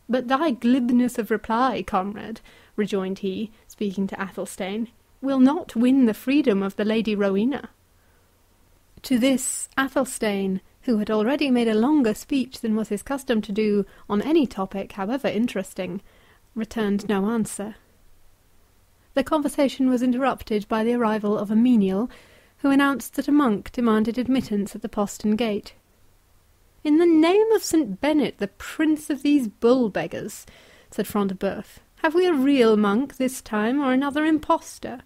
But thy glibness of reply, comrade," rejoined he, speaking to Athelstane, "will not win the freedom of the Lady Rowena." To this Athelstane, who had already made a longer speech than was his custom to do on any topic, however interesting, Returned no answer. The conversation was interrupted by the arrival of a menial, who announced that a monk demanded admittance at the postern gate. "In the name of St. Bennet, the prince of these bull-beggars," said Front de Bœuf, "have we a real monk this time, or another impostor?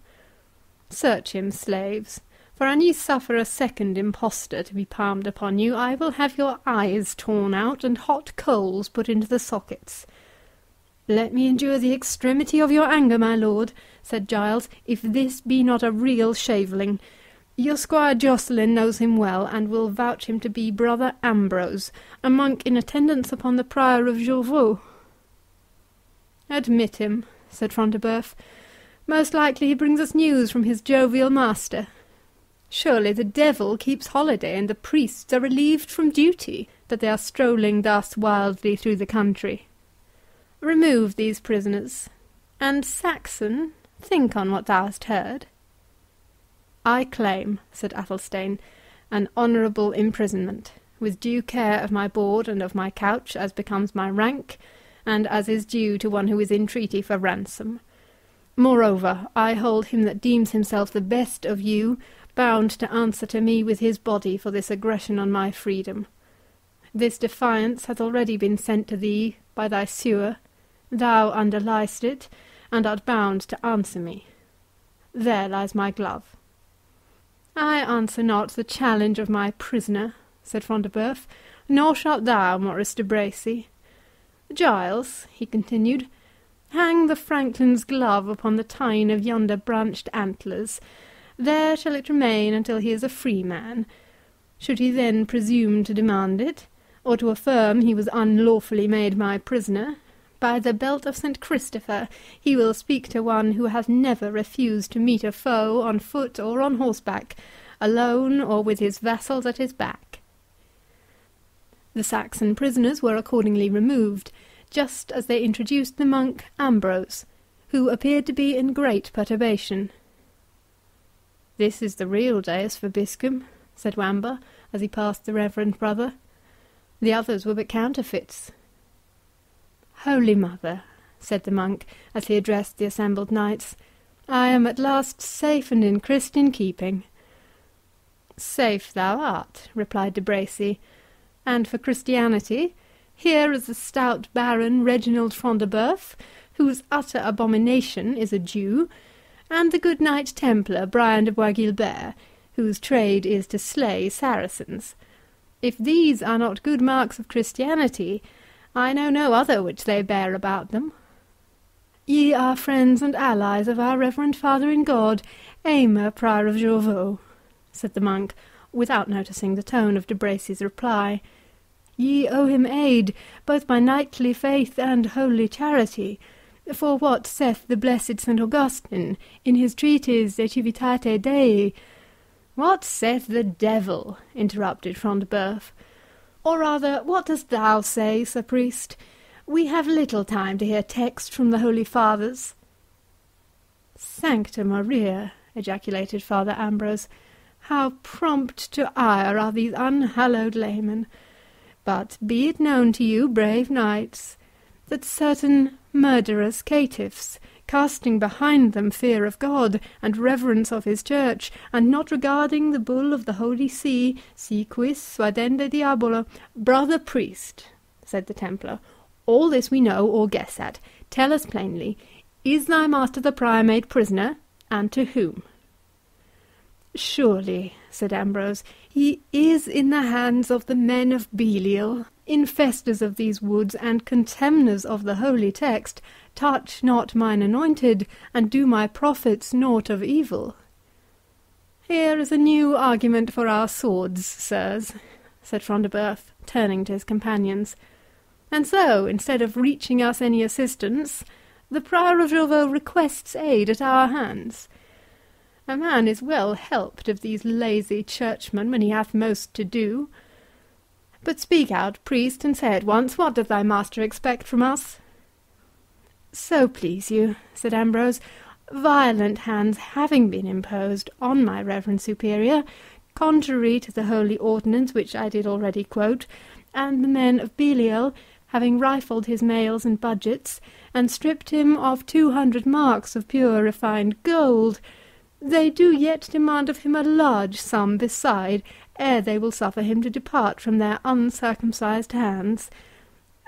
Search him, slaves, for an ye suffer a second impostor to be palmed upon you, I will have your eyes torn out, and hot coals put into the sockets." "Let me endure the extremity of your anger, my lord," said Giles, "if this be not a real shaveling. Your squire Jocelyn knows him well, and will vouch him to be brother Ambrose, a monk in attendance upon the prior of Jorvaulx." "Admit him," said Front de Bœuf. "Most likely he brings us news from his jovial master. Surely the devil keeps holiday, and the priests are relieved from duty, that they are strolling thus wildly through the country. Remove these prisoners, and, Saxon, think on what thou hast heard." "I claim," said Athelstane, "an honourable imprisonment, with due care of my board and of my couch, as becomes my rank, and as is due to one who is in treaty for ransom. Moreover, I hold him that deems himself the best of you, bound to answer to me with his body for this aggression on my freedom. This defiance hath already been sent to thee by thy sewer. Thou underliest it, and art bound to answer me. There lies my glove." "I answer not the challenge of my prisoner," said Front de Bœuf, "nor shalt thou, Maurice de Bracy. Giles," he continued, "hang the franklin's glove upon the tine of yonder branched antlers. There shall it remain until he is a free man. Should he then presume to demand it, or to affirm he was unlawfully made my prisoner, by the belt of St. Christopher, he will speak to one who hath never refused to meet a foe on foot or on horseback, alone or with his vassals at his back." The Saxon prisoners were accordingly removed, just as they introduced the monk Ambrose, who appeared to be in great perturbation. "This is the real Deus vobiscum," said Wamba, as he passed the reverend brother. "The others were but counterfeits." "Holy Mother," said the monk, as he addressed the assembled knights, "I am at last safe and in Christian keeping." "Safe thou art," replied de Bracy, "and for Christianity, here is the stout Baron Reginald Front de Bœuf, whose utter abomination is a Jew, and the good Knight Templar Brian de Bois Guilbert, whose trade is to slay Saracens. If these are not good marks of Christianity, I know no other which they bear about them." "Ye are friends and allies of our reverend father in God, Aymer, prior of Jorvaulx," said the monk, without noticing the tone of de Bracy's reply. "Ye owe him aid, both by knightly faith and holy charity, for what saith the blessed St. Augustine in his treatise De Civitate Dei—" "What saith the devil?" interrupted Front de Bœuf. "Or rather, what dost thou say, Sir Priest? We have little time to hear text from the Holy Fathers." "Sancta Maria!" ejaculated Father Ambrose. "How prompt to ire are these unhallowed laymen! But be it known to you, brave knights, that certain murderous caitiffs, casting behind them fear of God and reverence of his church, and not regarding the bull of the Holy See, si quis suadende diabolo—" "Brother priest," said the Templar, "all this we know or guess at. Tell us plainly, is thy master the prior made prisoner, and to whom?" "Surely," said Ambrose, "he is in the hands of the men of Belial, infestors of these woods, and contemners of the holy text. Touch not mine anointed, and do my prophets naught of evil." "Here is a new argument for our swords, sirs," said Front de Bœuf, turning to his companions. "And so, instead of reaching us any assistance, the prior of Jorvaulx requests aid at our hands. A man is well helped of these lazy churchmen when he hath most to do. But speak out, priest, and say at once, what doth thy master expect from us?" "So please you," said Ambrose, "violent hands having been imposed on my reverend superior, contrary to the holy ordinance which I did already quote, and the men of Belial having rifled his mails and budgets, and stripped him of 200 marks of pure refined gold, they do yet demand of him a large sum beside, ere they will suffer him to depart from their uncircumcised hands.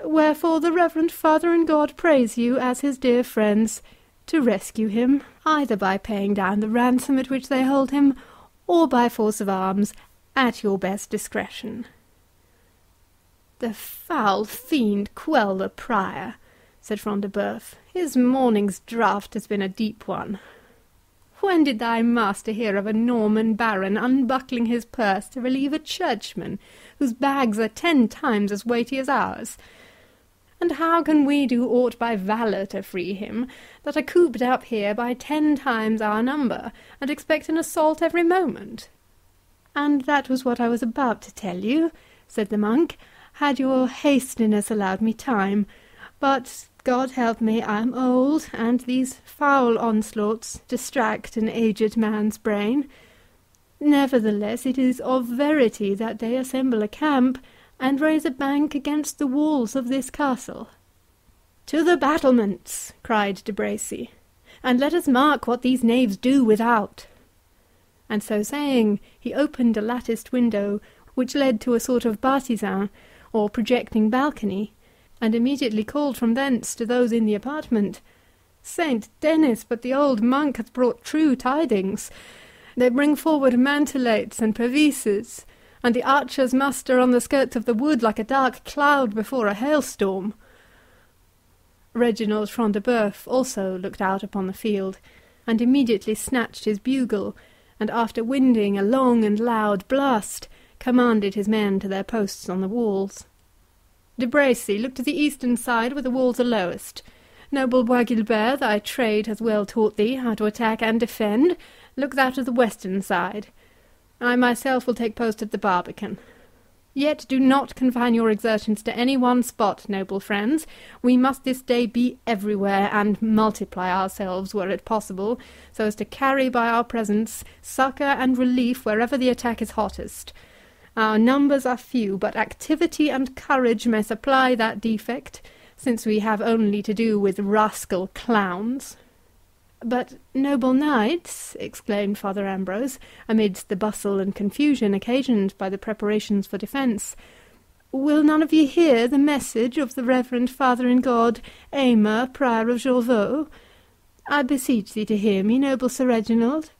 Wherefore the reverend Father in God prays you, as his dear friends, to rescue him, either by paying down the ransom at which they hold him, or by force of arms, at your best discretion." "The foul fiend quell the prior," said Front de Bœuf. "His morning's draught has been a deep one. When did thy master hear of a Norman baron unbuckling his purse to relieve a churchman, whose bags are 10 times as weighty as ours? And how can we do aught by valour to free him, that are cooped up here by 10 times our number, and expect an assault every moment?" "And that was what I was about to tell you," said the monk, "had your hastiness allowed me time. But, God help me, I am old, and these foul onslaughts distract an aged man's brain. Nevertheless, it is of verity that they assemble a camp, and raise a bank against the walls of this castle." "To the battlements!" cried De Bracy, "and let us mark what these knaves do without." And so saying, he opened a latticed window, which led to a sort of bartizan, or projecting balcony, and immediately called from thence to those in the apartment, "Saint Denis, but the old monk hath brought true tidings. They bring forward mantelets and pervices, and the archers muster on the skirts of the wood like a dark cloud before a hailstorm." Reginald Front de Bœuf also looked out upon the field, and immediately snatched his bugle, and after winding a long and loud blast, commanded his men to their posts on the walls. "De Bracy, look to the eastern side where the walls are lowest. Noble Bois Guilbert, thy trade has well taught thee how to attack and defend. Look thou to the western side. I myself will take post at the Barbican. Yet do not confine your exertions to any one spot, noble friends. We must this day be everywhere, and multiply ourselves, were it possible, so as to carry by our presence succour and relief wherever the attack is hottest. Our numbers are few, but activity and courage may supply that defect, since we have only to do with rascal clowns." "But, noble knights," exclaimed Father Ambrose, amidst the bustle and confusion occasioned by the preparations for defence, "will none of ye hear the message of the reverend Father in God, Aymer, Prior of Jorvaulx? I beseech thee to hear me, noble Sir Reginald."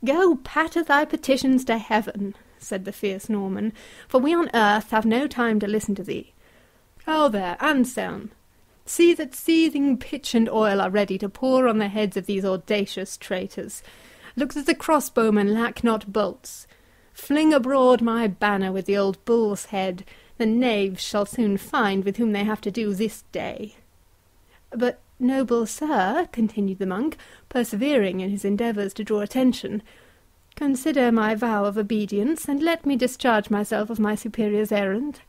"Go patter thy petitions to heaven," said the fierce Norman, "for we on earth have no time to listen to thee. How there, Anselm! See that seething pitch and oil are ready to pour on the heads of these audacious traitors. Look that the crossbowmen lack not bolts. Fling abroad my banner with the old bull's head. The knaves shall soon find with whom they have to do this day." "But, noble sir," continued the monk, persevering in his endeavours to draw attention, "consider my vow of obedience, and let me discharge myself of my superior's errand."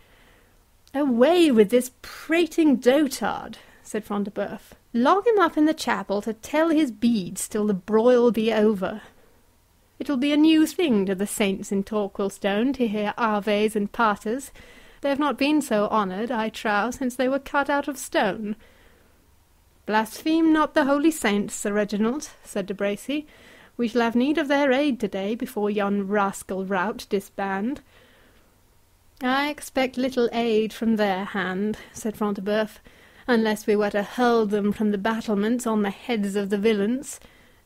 "Away with this prating dotard," said Front de Bœuf. "Lock him up in the chapel to tell his beads till the broil be over. It will be a new thing to the saints in Torquilstone to hear Aves and Paters. They have not been so honoured, I trow, since they were cut out of stone." "Blaspheme not the holy saints, Sir Reginald," said De Bracy. "We shall have need of their aid to-day before yon rascal rout disband." "I expect little aid from their hand," said Front de Bœuf, "unless we were to hurl them from the battlements on the heads of the villains.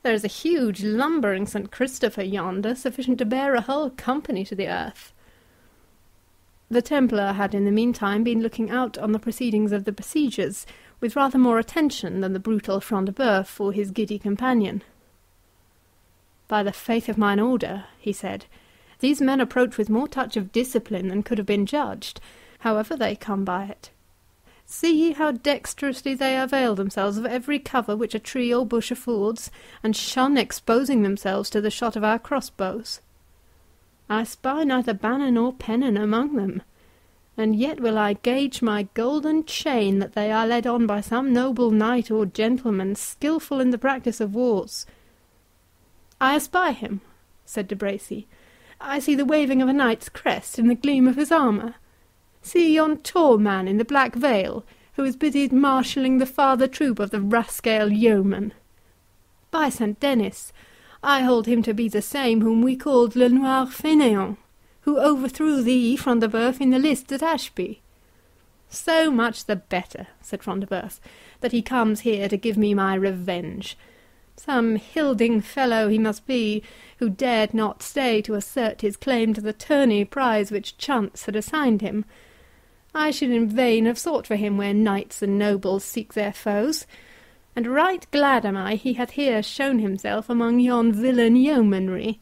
There is a huge lumbering St. Christopher yonder, sufficient to bear a whole company to the earth." The Templar had in the meantime been looking out on the proceedings of the besiegers, with rather more attention than the brutal Front de Bœuf or his giddy companion. "By the faith of mine order," he said, "these men approach with more touch of discipline than could have been judged, however they come by it. See how dexterously they avail themselves of every cover which a tree or bush affords, and shun exposing themselves to the shot of our crossbows. I spy neither banner nor pennon among them, and yet will I gage my golden chain that they are led on by some noble knight or gentleman skilful in the practice of wars." "I espy him," said De Bracy. "I see the waving of a knight's crest and the gleam of his armour. See yon tall man in the black veil, who is busied marshalling the farther troop of the rascal yeomen. By St. Denis, I hold him to be the same whom we called Le Noir Fainéant, who overthrew thee, Front de Bœuf, in the lists at Ashby. So much the better, said Front de Bœuf, that he comes here to give me my revenge. Some hilding fellow he must be, who dared not stay to assert his claim to the tourney prize which chance had assigned him. I should in vain have sought for him where knights and nobles seek their foes, and right glad am I he hath here shown himself among yon villain yeomanry.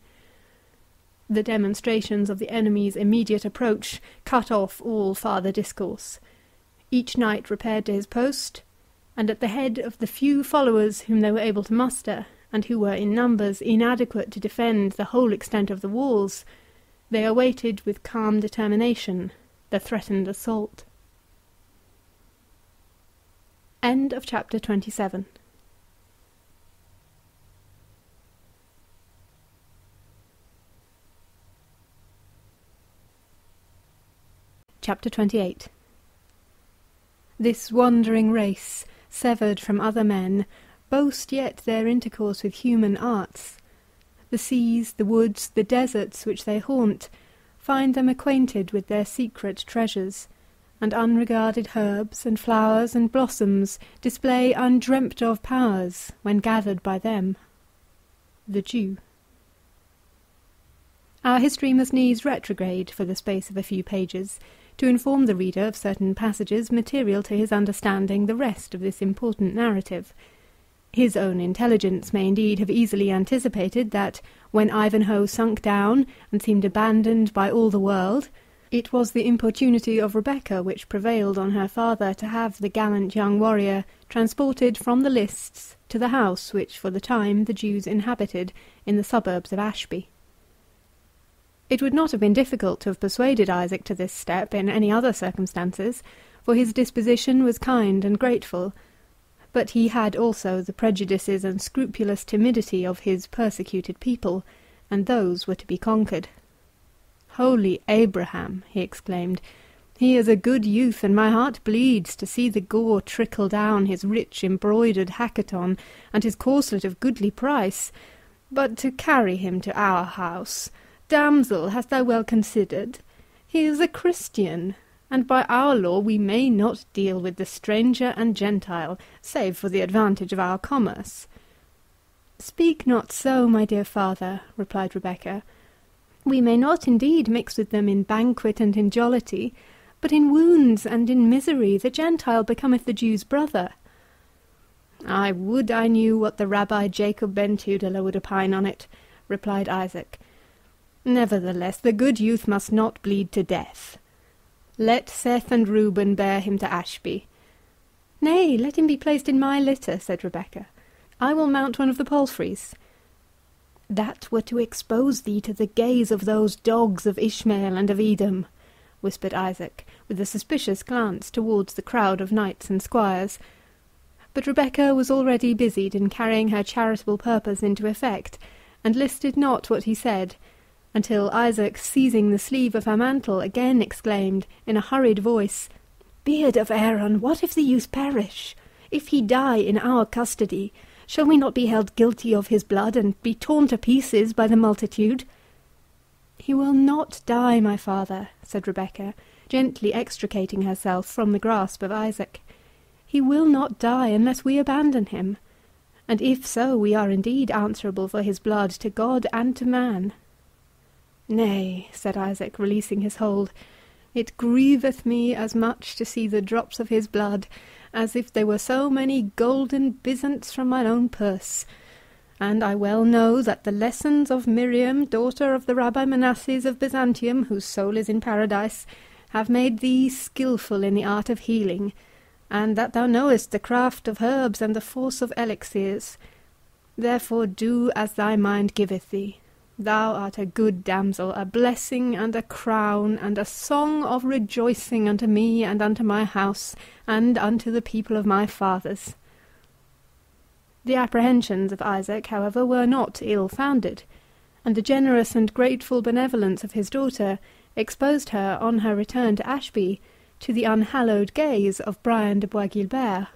The demonstrations of the enemy's immediate approach cut off all farther discourse. Each knight repaired to his post, and at the head of the few followers whom they were able to muster, and who were in numbers inadequate to defend the whole extent of the walls, they awaited with calm determination the threatened assault. End of chapter 27. Chapter 28. This wandering race, severed from other men, boast yet their intercourse with human arts. The seas, the woods, the deserts which they haunt, find them acquainted with their secret treasures, and unregarded herbs and flowers and blossoms display undreamt-of powers when gathered by them. The Jew. Our history must needs retrograde for the space of a few pages, to inform the reader of certain passages material to his understanding the rest of this important narrative. His own intelligence may indeed have easily anticipated that, when Ivanhoe sunk down and seemed abandoned by all the world, it was the importunity of Rebecca which prevailed on her father to have the gallant young warrior transported from the lists to the house which for the time the Jews inhabited in the suburbs of Ashby. It would not have been difficult to have persuaded Isaac to this step in any other circumstances, for his disposition was kind and grateful, but he had also the prejudices and scrupulous timidity of his persecuted people, and those were to be conquered. "Holy Abraham!" he exclaimed, "he is a good youth, and my heart bleeds to see the gore trickle down his rich embroidered hacketon and his corslet of goodly price, but to carry him to our house... Damsel, hast thou well considered? He is a Christian, and by our law we may not deal with the stranger and Gentile, save for the advantage of our commerce." "Speak not so, my dear father," replied Rebecca. "We may not indeed mix with them in banquet and in jollity, but in wounds and in misery the Gentile becometh the Jew's brother." "I would I knew what the Rabbi Jacob ben Tudela would opine on it," replied Isaac. "Nevertheless, the good youth must not bleed to death. Let Seth and Reuben bear him to Ashby." "Nay, let him be placed in my litter," said Rebecca. "I will mount one of the palfreys." "That were to expose thee to the gaze of those dogs of Ishmael and of Edom," whispered Isaac, with a suspicious glance towards the crowd of knights and squires. But Rebecca was already busied in carrying her charitable purpose into effect, and listed not what he said, until Isaac, seizing the sleeve of her mantle, again exclaimed, in a hurried voice, "Beard of Aaron, what if the youth perish? If he die in our custody, shall we not be held guilty of his blood, and be torn to pieces by the multitude?" "He will not die, my father," said Rebecca, gently extricating herself from the grasp of Isaac. "He will not die unless we abandon him, and if so, we are indeed answerable for his blood to God and to man." "Nay," said Isaac, releasing his hold, "it grieveth me as much to see the drops of his blood as if they were so many golden byzants from mine own purse, and I well know that the lessons of Miriam, daughter of the Rabbi Manasses of Byzantium, whose soul is in paradise, have made thee skilful in the art of healing, and that thou knowest the craft of herbs and the force of elixirs. Therefore do as thy mind giveth thee. Thou art a good damsel, a blessing and a crown, and a song of rejoicing unto me and unto my house, and unto the people of my fathers." The apprehensions of Isaac, however, were not ill-founded, and the generous and grateful benevolence of his daughter exposed her, on her return to Ashby, to the unhallowed gaze of Brian de Bois Guilbert.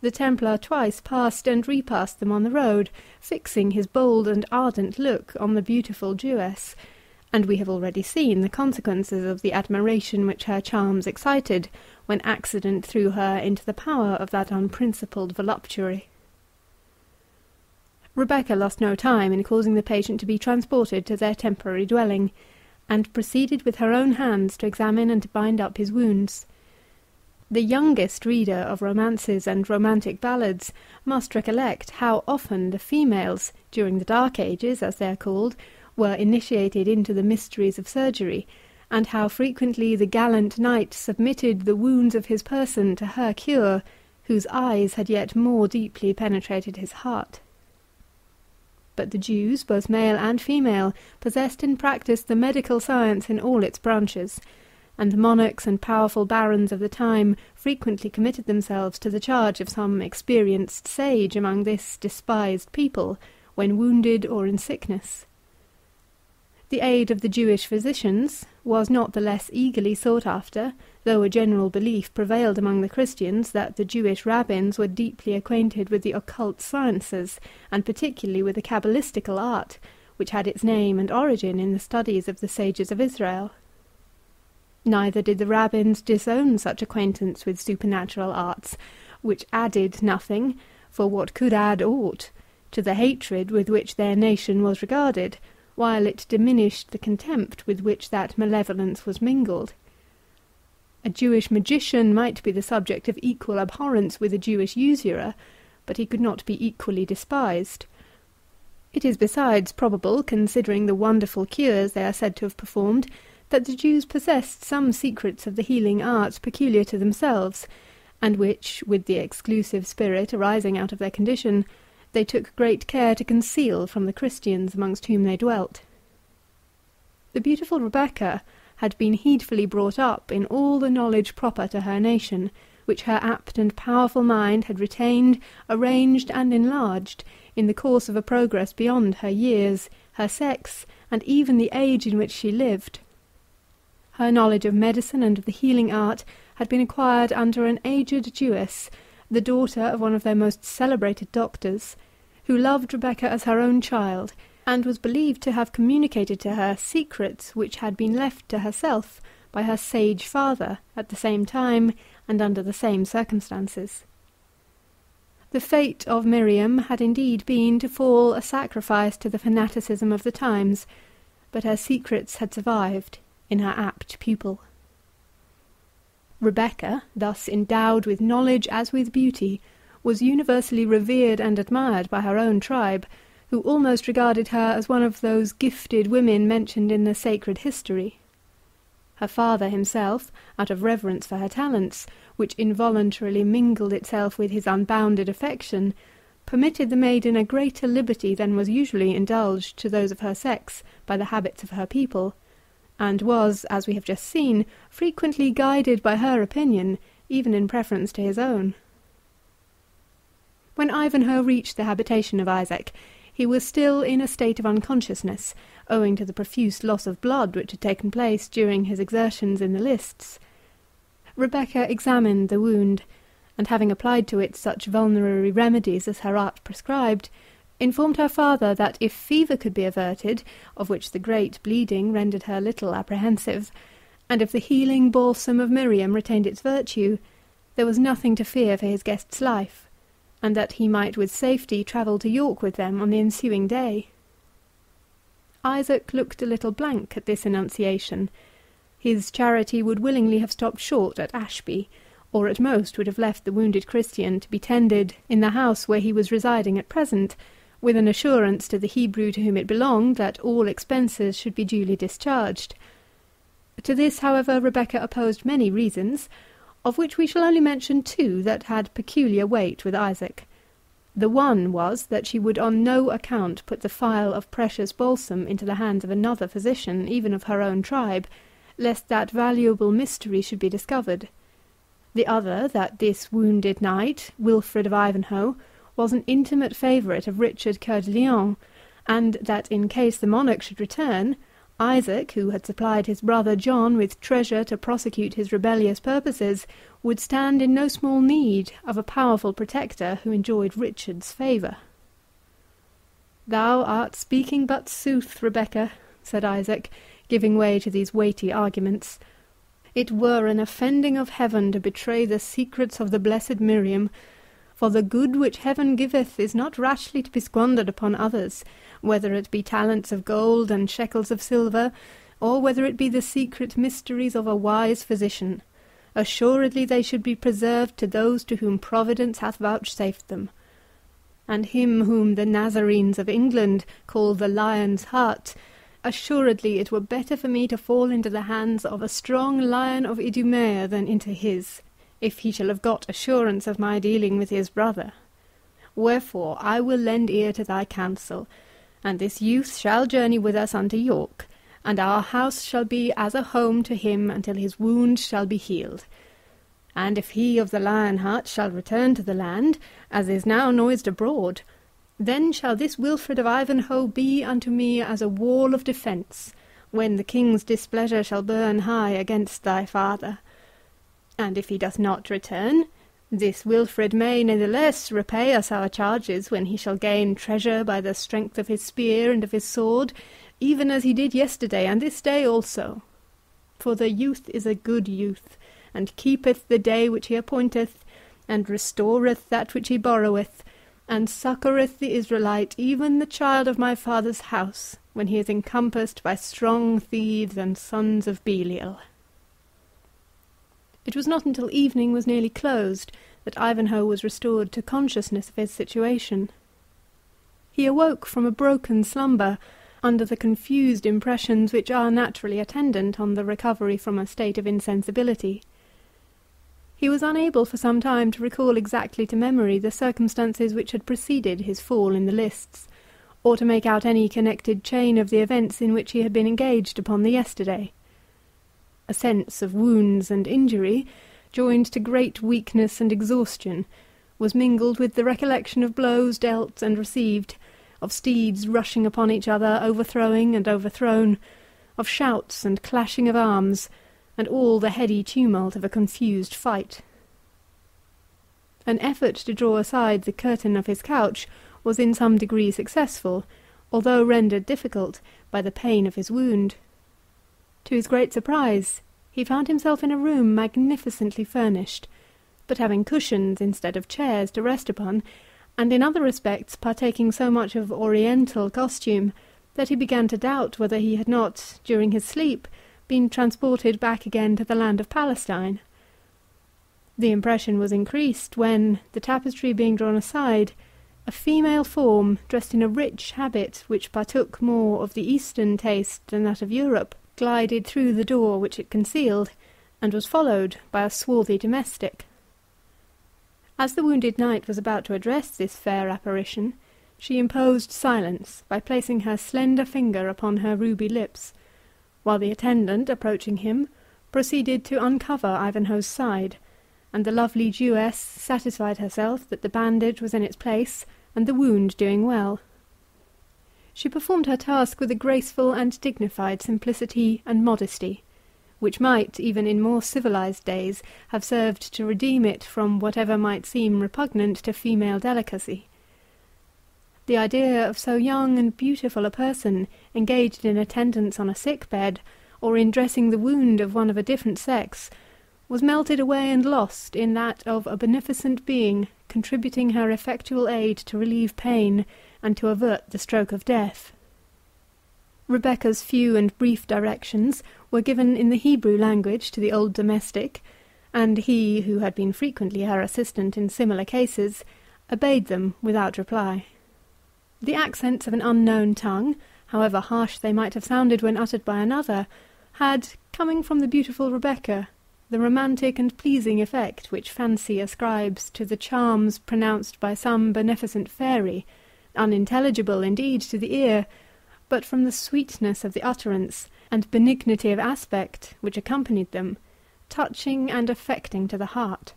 The Templar twice passed and repassed them on the road, fixing his bold and ardent look on the beautiful Jewess, and we have already seen the consequences of the admiration which her charms excited, when accident threw her into the power of that unprincipled voluptuary. Rebecca lost no time in causing the patient to be transported to their temporary dwelling, and proceeded with her own hands to examine and to bind up his wounds. The youngest reader of romances and romantic ballads must recollect how often the females, during the Dark Ages, as they are called, were initiated into the mysteries of surgery, and how frequently the gallant knight submitted the wounds of his person to her cure, whose eyes had yet more deeply penetrated his heart. But the Jews, both male and female, possessed in practice the medical science in all its branches, and the monarchs and powerful barons of the time frequently committed themselves to the charge of some experienced sage among this despised people, when wounded or in sickness. The aid of the Jewish physicians was not the less eagerly sought after, though a general belief prevailed among the Christians that the Jewish rabbins were deeply acquainted with the occult sciences, and particularly with the cabalistical art, which had its name and origin in the studies of the sages of Israel. Neither did the rabbins disown such acquaintance with supernatural arts, which added nothing, for what could add aught, to the hatred with which their nation was regarded, while it diminished the contempt with which that malevolence was mingled. A Jewish magician might be the subject of equal abhorrence with a Jewish usurer, but he could not be equally despised. It is besides probable, considering the wonderful cures they are said to have performed, that the Jews possessed some secrets of the healing art peculiar to themselves, and which, with the exclusive spirit arising out of their condition, they took great care to conceal from the Christians amongst whom they dwelt. The beautiful Rebecca had been heedfully brought up in all the knowledge proper to her nation, which her apt and powerful mind had retained, arranged, and enlarged, in the course of a progress beyond her years, her sex, and even the age in which she lived. Her knowledge of medicine and of the healing art had been acquired under an aged Jewess, the daughter of one of their most celebrated doctors, who loved Rebecca as her own child, and was believed to have communicated to her secrets which had been left to herself by her sage father at the same time and under the same circumstances. The fate of Miriam had indeed been to fall a sacrifice to the fanaticism of the times, but her secrets had survived in her apt pupil. Rebecca, thus endowed with knowledge as with beauty, was universally revered and admired by her own tribe, who almost regarded her as one of those gifted women mentioned in the sacred history. Her father himself, out of reverence for her talents, which involuntarily mingled itself with his unbounded affection, permitted the maiden a greater liberty than was usually indulged to those of her sex by the habits of her people, and was, as we have just seen, frequently guided by her opinion, even in preference to his own. When Ivanhoe reached the habitation of Isaac, he was still in a state of unconsciousness, owing to the profuse loss of blood which had taken place during his exertions in the lists. Rebecca examined the wound, and having applied to it such vulnerary remedies as her art prescribed, informed her father that if fever could be averted, of which the great bleeding rendered her little apprehensive, and if the healing balsam of Miriam retained its virtue, there was nothing to fear for his guest's life, and that he might with safety travel to York with them on the ensuing day. Isaac looked a little blank at this annunciation. His charity would willingly have stopped short at Ashby, or at most would have left the wounded Christian to be tended in the house where he was residing at present, with an assurance to the Hebrew to whom it belonged that all expenses should be duly discharged. To this, however, Rebecca opposed many reasons, of which we shall only mention two that had peculiar weight with Isaac. The one was that she would on no account put the phial of precious balsam into the hands of another physician, even of her own tribe, lest that valuable mystery should be discovered. The other, that this wounded knight, Wilfred of Ivanhoe, was an intimate favourite of Richard Coeur de Lion, and that in case the monarch should return, Isaac, who had supplied his brother John with treasure to prosecute his rebellious purposes, would stand in no small need of a powerful protector who enjoyed Richard's favour. "Thou art speaking but sooth, Rebecca," said Isaac, giving way to these weighty arguments. "It were an offending of heaven to betray the secrets of the blessed Miriam, for the good which heaven giveth is not rashly to be squandered upon others, whether it be talents of gold and shekels of silver, or whether it be the secret mysteries of a wise physician. Assuredly they should be preserved to those to whom Providence hath vouchsafed them. And him whom the Nazarenes of England call the Lion's Heart, assuredly it were better for me to fall into the hands of a strong lion of Idumea than into his, if he shall have got assurance of my dealing with his brother. Wherefore I will lend ear to thy counsel, and this youth shall journey with us unto York, and our house shall be as a home to him until his wound shall be healed. And if he of the Lion Heart shall return to the land, as is now noised abroad, then shall this Wilfred of Ivanhoe be unto me as a wall of defence, when the king's displeasure shall burn high against thy father. And if he doth not return, this Wilfred may nevertheless repay us our charges when he shall gain treasure by the strength of his spear and of his sword, even as he did yesterday and this day also. For the youth is a good youth, and keepeth the day which he appointeth, and restoreth that which he borroweth, and succoureth the Israelite, even the child of my father's house, when he is encompassed by strong thieves and sons of Belial." It was not until evening was nearly closed that Ivanhoe was restored to consciousness of his situation. He awoke from a broken slumber, under the confused impressions which are naturally attendant on the recovery from a state of insensibility. He was unable for some time to recall exactly to memory the circumstances which had preceded his fall in the lists, or to make out any connected chain of the events in which he had been engaged upon the yesterday. A sense of wounds and injury, joined to great weakness and exhaustion, was mingled with the recollection of blows dealt and received, of steeds rushing upon each other, overthrowing and overthrown, of shouts and clashing of arms, and all the heady tumult of a confused fight. An effort to draw aside the curtain of his couch was in some degree successful, although rendered difficult by the pain of his wound. To his great surprise, he found himself in a room magnificently furnished, but having cushions instead of chairs to rest upon, and in other respects partaking so much of oriental costume that he began to doubt whether he had not, during his sleep, been transported back again to the land of Palestine. The impression was increased when, the tapestry being drawn aside, a female form, dressed in a rich habit which partook more of the Eastern taste than that of Europe, glided through the door which it concealed, and was followed by a swarthy domestic. As the wounded knight was about to address this fair apparition, she imposed silence by placing her slender finger upon her ruby lips, while the attendant, approaching him, proceeded to uncover Ivanhoe's side, and the lovely Jewess satisfied herself that the bandage was in its place, and the wound doing well. She performed her task with a graceful and dignified simplicity and modesty, which might, even in more civilized days, have served to redeem it from whatever might seem repugnant to female delicacy. The idea of so young and beautiful a person engaged in attendance on a sick bed, or in dressing the wound of one of a different sex, was melted away and lost in that of a beneficent being contributing her effectual aid to relieve pain and to avert the stroke of death. Rebecca's few and brief directions were given in the Hebrew language to the old domestic, and he, who had been frequently her assistant in similar cases, obeyed them without reply. The accents of an unknown tongue, however harsh they might have sounded when uttered by another, had, coming from the beautiful Rebecca, the romantic and pleasing effect which fancy ascribes to the charms pronounced by some beneficent fairy, unintelligible indeed to the ear, but from the sweetness of the utterance and benignity of aspect which accompanied them, touching and affecting to the heart.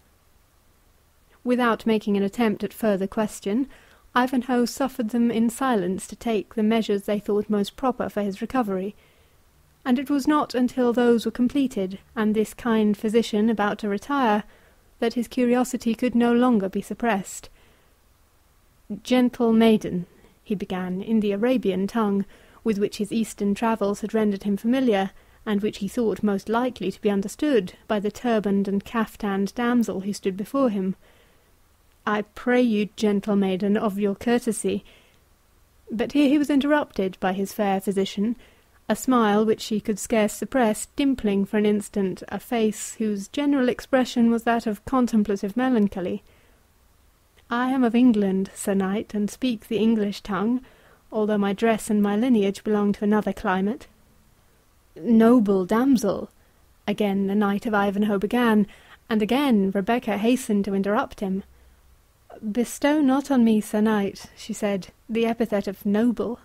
Without making an attempt at further question, Ivanhoe suffered them in silence to take the measures they thought most proper for his recovery, and it was not until those were completed, and this kind physician about to retire, that his curiosity could no longer be suppressed. "Gentle maiden," he began, in the Arabian tongue, with which his Eastern travels had rendered him familiar, and which he thought most likely to be understood by the turbaned and caftaned damsel who stood before him, "I pray you, gentle maiden, of your courtesy—" But here he was interrupted by his fair physician, a smile which she could scarce suppress dimpling for an instant a face whose general expression was that of contemplative melancholy. "I am of England, Sir Knight, and speak the English tongue, although my dress and my lineage belong to another climate." "Noble damsel," again the Knight of Ivanhoe began, and again Rebecca hastened to interrupt him. "Bestow not on me, Sir Knight," she said, "the epithet of noble.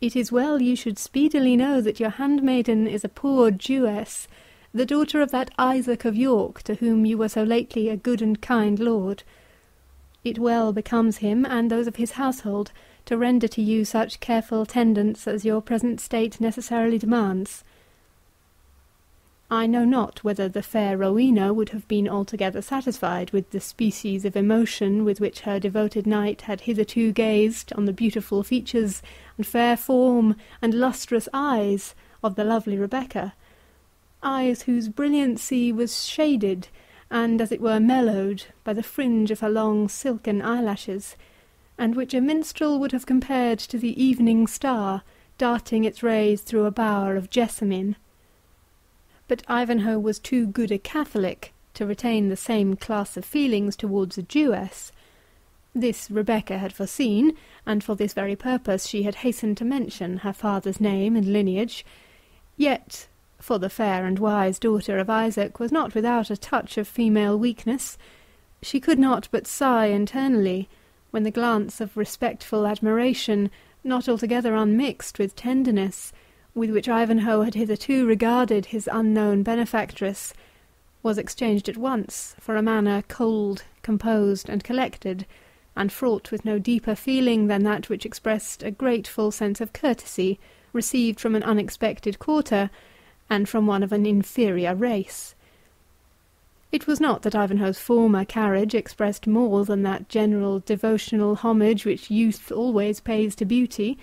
It is well you should speedily know that your handmaiden is a poor Jewess, the daughter of that Isaac of York to whom you were so lately a good and kind lord. It well becomes him and those of his household to render to you such careful attendance as your present state necessarily demands." I know not whether the fair Rowena would have been altogether satisfied with the species of emotion with which her devoted knight had hitherto gazed on the beautiful features and fair form and lustrous eyes of the lovely Rebecca, eyes whose brilliancy was shaded and, as it were, mellowed by the fringe of her long silken eyelashes, and which a minstrel would have compared to the evening star darting its rays through a bower of jessamine. But Ivanhoe was too good a Catholic to retain the same class of feelings towards a Jewess. This Rebecca had foreseen, and for this very purpose she had hastened to mention her father's name and lineage. Yet, for the fair and wise daughter of Isaac was not without a touch of female weakness, she could not but sigh internally when the glance of respectful admiration, not altogether unmixed with tenderness, with which Ivanhoe had hitherto regarded his unknown benefactress, was exchanged at once for a manner cold, composed, and collected, and fraught with no deeper feeling than that which expressed a grateful sense of courtesy received from an unexpected quarter, and from one of an inferior race. It was not that Ivanhoe's former carriage expressed more than that general devotional homage which youth always pays to beauty,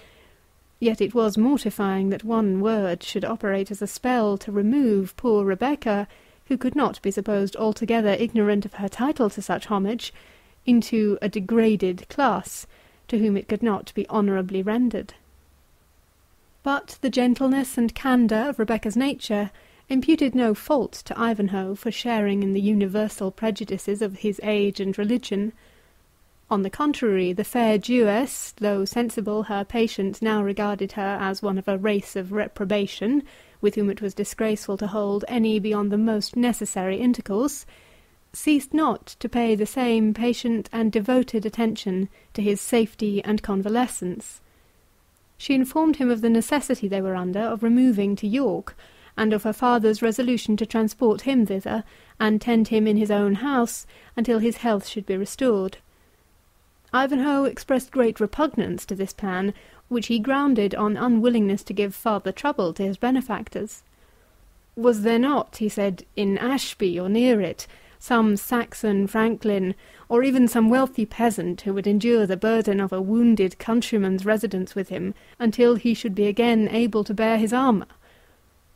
yet it was mortifying that one word should operate as a spell to remove poor Rebecca, who could not be supposed altogether ignorant of her title to such homage, into a degraded class, to whom it could not be honourably rendered. But the gentleness and candour of Rebecca's nature imputed no fault to Ivanhoe for sharing in the universal prejudices of his age and religion. On the contrary, the fair Jewess, though sensible her patient now regarded her as one of a race of reprobation, with whom it was disgraceful to hold any beyond the most necessary intercourse, ceased not to pay the same patient and devoted attention to his safety and convalescence. She informed him of the necessity they were under of removing to York, and of her father's resolution to transport him thither, and tend him in his own house until his health should be restored. Ivanhoe expressed great repugnance to this plan, which he grounded on unwillingness to give farther trouble to his benefactors. Was there not, he said, in Ashby or near it, some Saxon franklin, or even some wealthy peasant who would endure the burden of a wounded countryman's residence with him until he should be again able to bear his armour?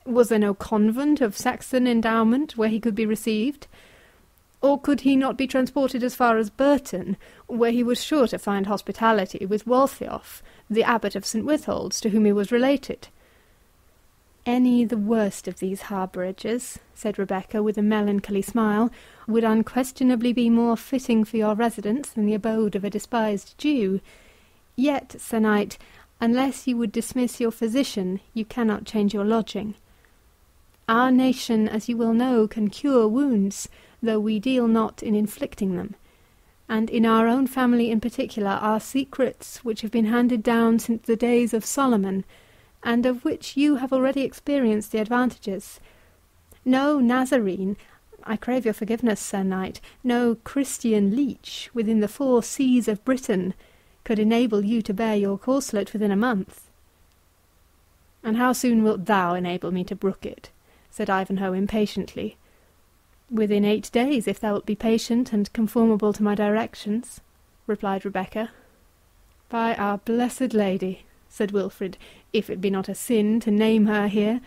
Was there no convent of Saxon endowment where he could be received? Or could he not be transported as far as Burton, where he was sure to find hospitality with Waltheof, the abbot of St. Withold's, to whom he was related? Any the worst of these harbourages, said Rebecca with a melancholy smile, would unquestionably be more fitting for your residence than the abode of a despised Jew. Yet, Sir Knight, unless you would dismiss your physician, you cannot change your lodging. Our nation, as you will know, can cure wounds, though we deal not in inflicting them, and in our own family in particular are secrets which have been handed down since the days of Solomon, and of which you have already experienced the advantages. No Nazarene, I crave your forgiveness, Sir Knight, no Christian leech within the 4 seas of Britain could enable you to bear your corslet within a month. "And how soon wilt thou enable me to brook it?" said Ivanhoe impatiently. "Within 8 days, if thou wilt be patient and conformable to my directions," replied Rebecca. "By our blessed Lady," said Wilfred, "if it be not a sin to name her here,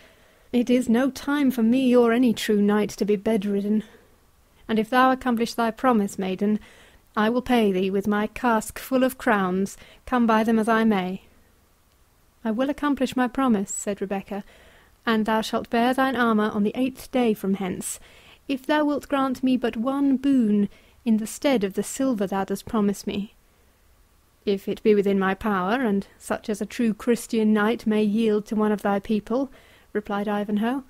it is no time for me or any true knight to be bedridden. And if thou accomplish thy promise, maiden, I will pay thee with my cask full of crowns, come by them as I may." "I will accomplish my promise," said Rebecca, "and thou shalt bear thine armour on the 8th day from hence, if thou wilt grant me but one boon in the stead of the silver thou dost promise me." "If it be within my power, and such as a true Christian knight may yield to one of thy people," replied Ivanhoe,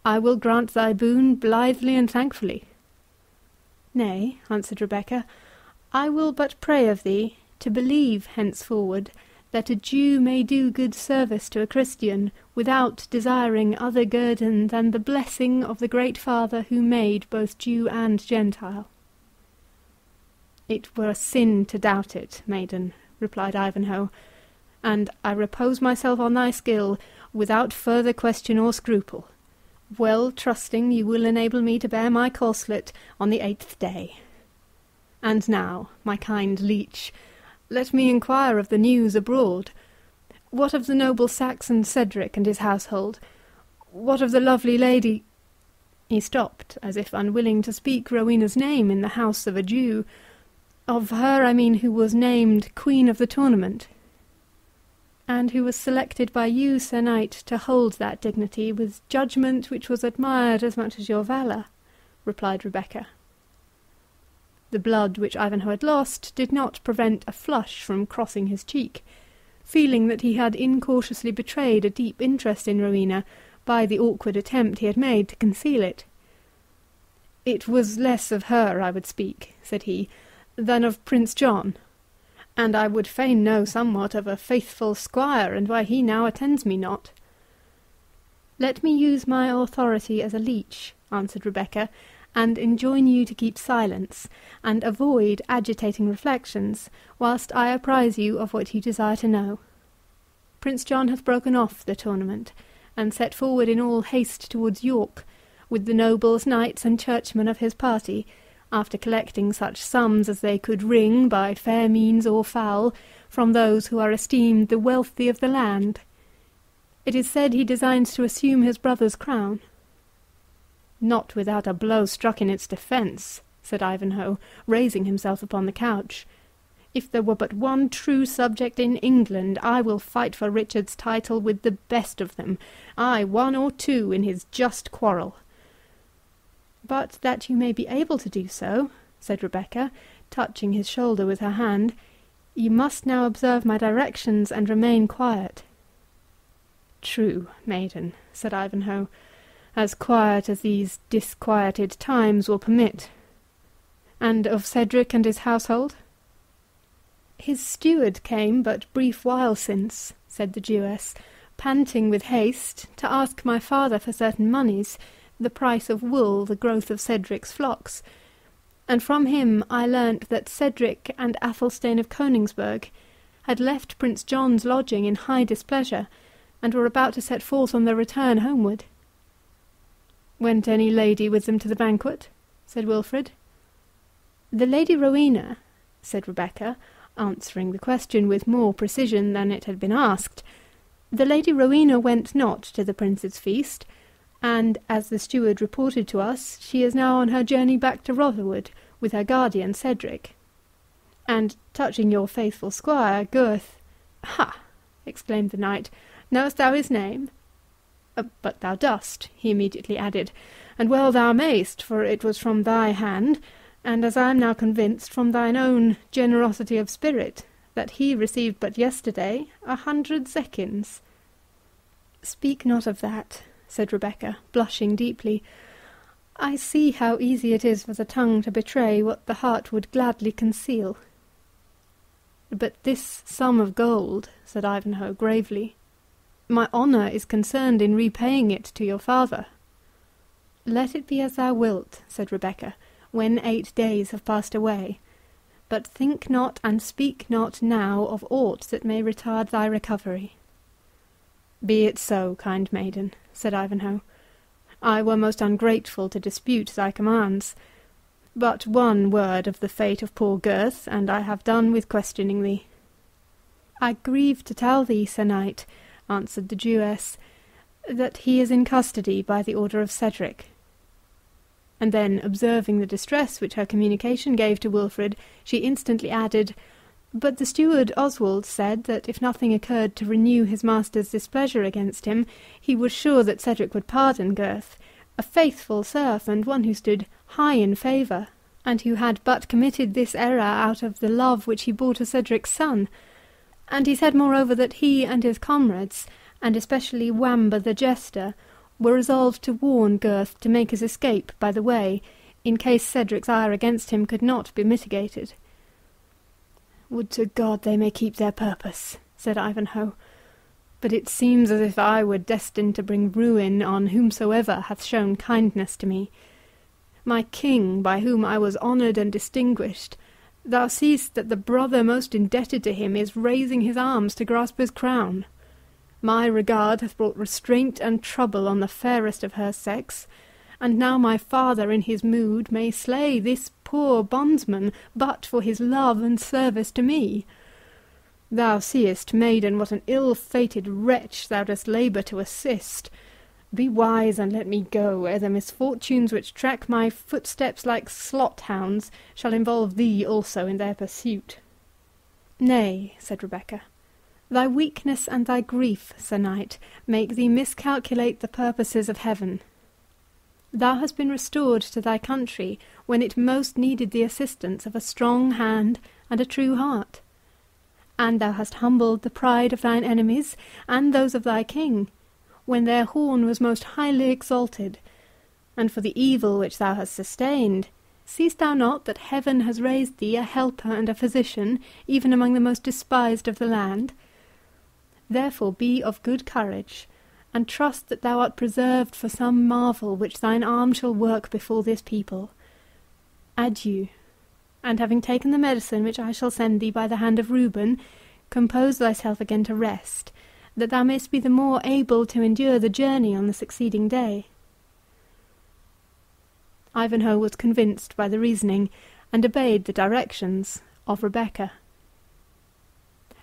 "I will grant thy boon blithely and thankfully." "Nay," answered Rebecca, "I will but pray of thee to believe henceforward that a Jew may do good service to a Christian without desiring other guerdon than the blessing of the great Father who made both Jew and Gentile." "It were a sin to doubt it, maiden," replied Ivanhoe, "and I repose myself on thy skill without further question or scruple, well trusting you will enable me to bear my corslet on the 8th day. And now, my kind leech, let me inquire of the news abroad. What of the noble Saxon Cedric and his household? What of the lovely lady—" He stopped, as if unwilling to speak Rowena's name in the house of a Jew. "Of her, I mean, who was named Queen of the Tournament." "And who was selected by you, Sir Knight, to hold that dignity with judgment which was admired as much as your valour," replied Rebecca. The blood which Ivanhoe had lost did not prevent a flush from crossing his cheek, feeling that he had incautiously betrayed a deep interest in Rowena by the awkward attempt he had made to conceal it. "It was less of her I would speak," said he, "than of Prince John, and I would fain know somewhat of a faithful squire, and why he now attends me not." "Let me use my authority as a leech," answered Rebecca, "and enjoin you to keep silence, and avoid agitating reflections, whilst I apprise you of what you desire to know. Prince John hath broken off the tournament, and set forward in all haste towards York, with the nobles, knights, and churchmen of his party, after collecting such sums as they could wring, by fair means or foul, from those who are esteemed the wealthy of the land. It is said he designs to assume his brother's crown." "Not without a blow struck in its defence," said Ivanhoe, raising himself upon the couch. "If there were but one true subject in England, I will fight for Richard's title with the best of them, ay, 1 or 2 in his just quarrel." "But that you may be able to do so," said Rebecca, touching his shoulder with her hand, "you must now observe my directions and remain quiet." "True, maiden," said Ivanhoe, "as quiet as these disquieted times will permit. And of Cedric and his household?" "His steward came but brief while since," said the Jewess, "panting with haste, to ask my father for certain moneys, the price of wool, the growth of Cedric's flocks, and from him I learnt that Cedric and Athelstane of Coningsburgh had left Prince John's lodging in high displeasure, and were about to set forth on their return homeward." "Went any lady with them to the banquet?" said Wilfred. "The Lady Rowena," said Rebecca, answering the question with more precision than it had been asked, "the Lady Rowena went not to the Prince's feast, and, as the steward reported to us, she is now on her journey back to Rotherwood with her guardian Cedric. And touching your faithful squire, Gurth—" "Ha!" exclaimed the knight, "knowest thou his name?" "But thou dost," he immediately added, "and well thou mayst, for it was from thy hand, and, as I am now convinced, from thine own generosity of spirit, that he received but yesterday 100 zecchins." "Speak not of that," said Rebecca, blushing deeply. "I see how easy it is for the tongue to betray what the heart would gladly conceal." "But this sum of gold," said Ivanhoe gravely, "my honour is concerned in repaying it to your father." "Let it be as thou wilt," said Rebecca, "when 8 days have passed away. But think not and speak not now of aught that may retard thy recovery." "Be it so, kind maiden," said Ivanhoe. "I were most ungrateful to dispute thy commands. But one word of the fate of poor Gurth, and I have done with questioning thee." "I grieve to tell thee, Sir Knight," answered the Jewess, "that he is in custody by the order of Cedric." And then, observing the distress which her communication gave to Wilfred, she instantly added, "But the steward Oswald said that if nothing occurred to renew his master's displeasure against him, he was sure that Cedric would pardon Gurth, a faithful serf and one who stood high in favour, and who had but committed this error out of the love which he bore to Cedric's son. And he said moreover that he and his comrades, and especially Wamba the jester, were resolved to warn Gurth to make his escape by the way, in case Cedric's ire against him could not be mitigated." "Would to God they may keep their purpose," said Ivanhoe. "But it seems as if I were destined to bring ruin on whomsoever hath shown kindness to me. My king, by whom I was honoured and distinguished, thou seest that the brother most indebted to him is raising his arms to grasp his crown. My regard hath brought restraint and trouble on the fairest of her sex, and now my father in his mood may slay this poor bondsman but for his love and service to me. Thou seest, maiden, what an ill-fated wretch thou dost labour to assist. Be wise and let me go, ere the misfortunes which track my footsteps like slot-hounds shall involve thee also in their pursuit." "Nay," said Rebecca, "thy weakness and thy grief, Sir Knight, make thee miscalculate the purposes of heaven. Thou hast been restored to thy country when it most needed the assistance of a strong hand and a true heart. And thou hast humbled the pride of thine enemies and those of thy king, when their horn was most highly exalted. And for the evil which thou hast sustained, seest thou not that heaven has raised thee a helper and a physician, even among the most despised of the land? Therefore be of good courage, and trust that thou art preserved for some marvel which thine arm shall work before this people. Adieu, and having taken the medicine which I shall send thee by the hand of Reuben, compose thyself again to rest, that thou mayst be the more able to endure the journey on the succeeding day." Ivanhoe was convinced by the reasoning, and obeyed the directions of Rebecca.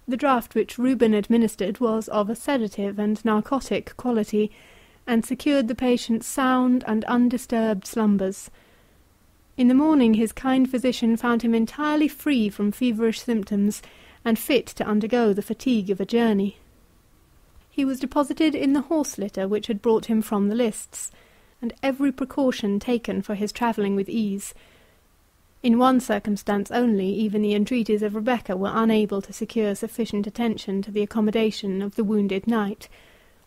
The draught which Reuben administered was of a sedative and narcotic quality, and secured the patient's sound and undisturbed slumbers. In the morning his kind physician found him entirely free from feverish symptoms, and fit to undergo the fatigue of a journey. He was deposited in the horse-litter which had brought him from the lists, and every precaution taken for his travelling with ease. In one circumstance only even the entreaties of Rebecca were unable to secure sufficient attention to the accommodation of the wounded knight.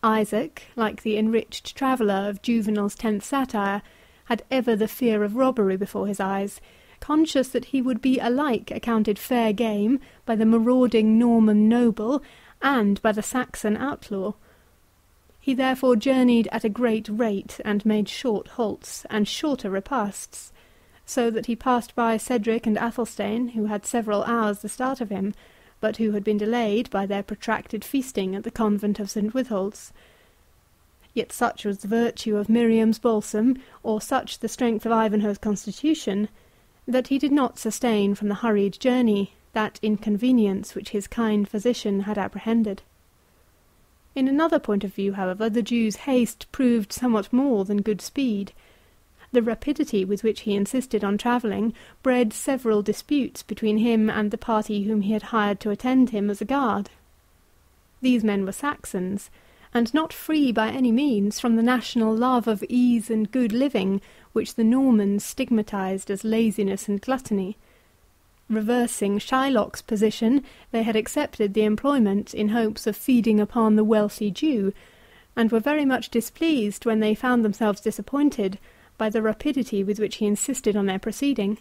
Isaac, like the enriched traveller of Juvenal's 10th satire, had ever the fear of robbery before his eyes, conscious that he would be alike accounted fair game by the marauding Norman noble and by the Saxon outlaw. He therefore journeyed at a great rate, and made short halts and shorter repasts, so that he passed by Cedric and Athelstane, who had several hours the start of him, but who had been delayed by their protracted feasting at the convent of St. Withold's. Yet such was the virtue of Miriam's balsam, or such the strength of Ivanhoe's constitution, that he did not sustain from the hurried journey that inconvenience which his kind physician had apprehended. In another point of view, however, the Jew's haste proved somewhat more than good speed. The rapidity with which he insisted on travelling bred several disputes between him and the party whom he had hired to attend him as a guard. These men were Saxons, and not free by any means from the national love of ease and good living which the Normans stigmatized as laziness and gluttony. Reversing Shylock's position, they had accepted the employment in hopes of feeding upon the wealthy Jew, and were very much displeased when they found themselves disappointed by the rapidity with which he insisted on their proceeding.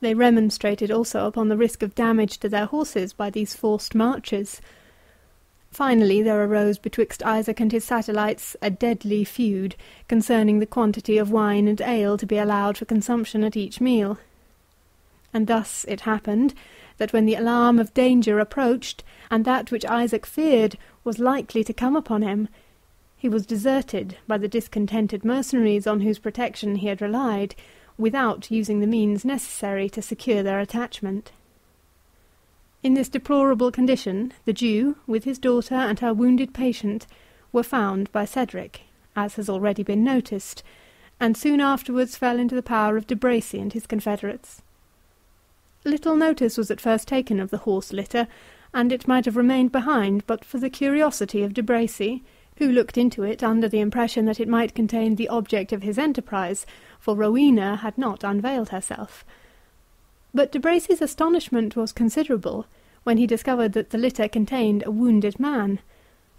They remonstrated also upon the risk of damage to their horses by these forced marches. Finally there arose betwixt Isaac and his satellites a deadly feud concerning the quantity of wine and ale to be allowed for consumption at each meal. And thus it happened that when the alarm of danger approached, and that which Isaac feared was likely to come upon him, he was deserted by the discontented mercenaries on whose protection he had relied, without using the means necessary to secure their attachment. In this deplorable condition, the Jew, with his daughter and her wounded patient, were found by Cedric, as has already been noticed, and soon afterwards fell into the power of De Bracy and his confederates. Little notice was at first taken of the horse litter, and it might have remained behind but for the curiosity of De Bracy, who looked into it under the impression that it might contain the object of his enterprise, for Rowena had not unveiled herself. But De Bracy's astonishment was considerable when he discovered that the litter contained a wounded man,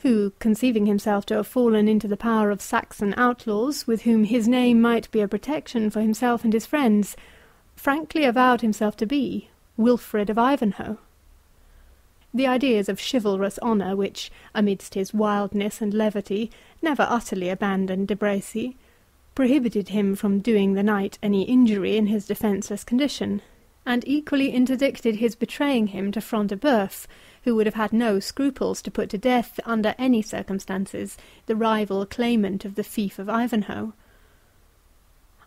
who, conceiving himself to have fallen into the power of Saxon outlaws, with whom his name might be a protection for himself and his friends, frankly avowed himself to be Wilfred of Ivanhoe. The ideas of chivalrous honour which, amidst his wildness and levity, never utterly abandoned De Bracy, prohibited him from doing the knight any injury in his defenceless condition, and equally interdicted his betraying him to Front de Bœuf, who would have had no scruples to put to death, under any circumstances, the rival claimant of the fief of Ivanhoe.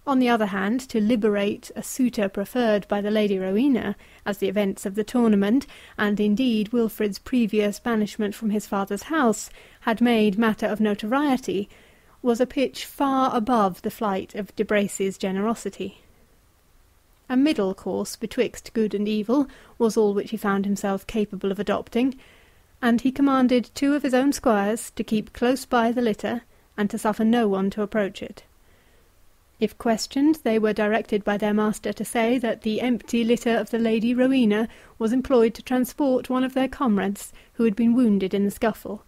On the other hand, to liberate a suitor preferred by the Lady Rowena, as the events of the tournament, and indeed Wilfred's previous banishment from his father's house, had made matter of notoriety, was a pitch far above the flight of De Bracy's generosity. A middle course betwixt good and evil was all which he found himself capable of adopting, and he commanded 2 of his own squires to keep close by the litter, and to suffer no one to approach it. If questioned, they were directed by their master to say that the empty litter of the Lady Rowena was employed to transport one of their comrades who had been wounded in the scuffle.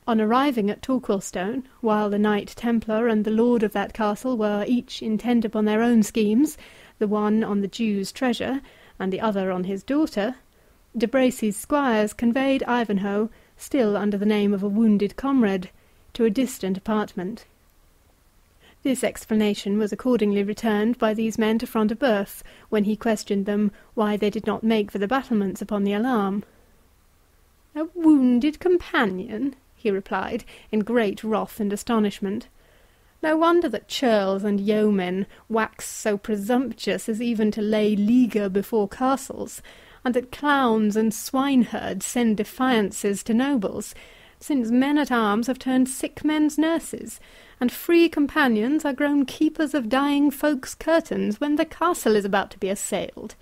On arriving at Torquilstone, while the Knight Templar and the lord of that castle were each intent upon their own schemes, the one on the Jew's treasure, and the other on his daughter, De Bracy's squires conveyed Ivanhoe, still under the name of a wounded comrade, to a distant apartment. This explanation was accordingly returned by these men to Front de Bœuf, when he questioned them why they did not make for the battlements upon the alarm. "A wounded companion?" he replied, in great wrath and astonishment. "No wonder that churls and yeomen wax so presumptuous as even to lay leaguer before castles, and that clowns and swineherds send defiances to nobles, since men-at-arms have turned sick men's nurses, and free companions are grown keepers of dying folk's curtains when the castle is about to be assailed.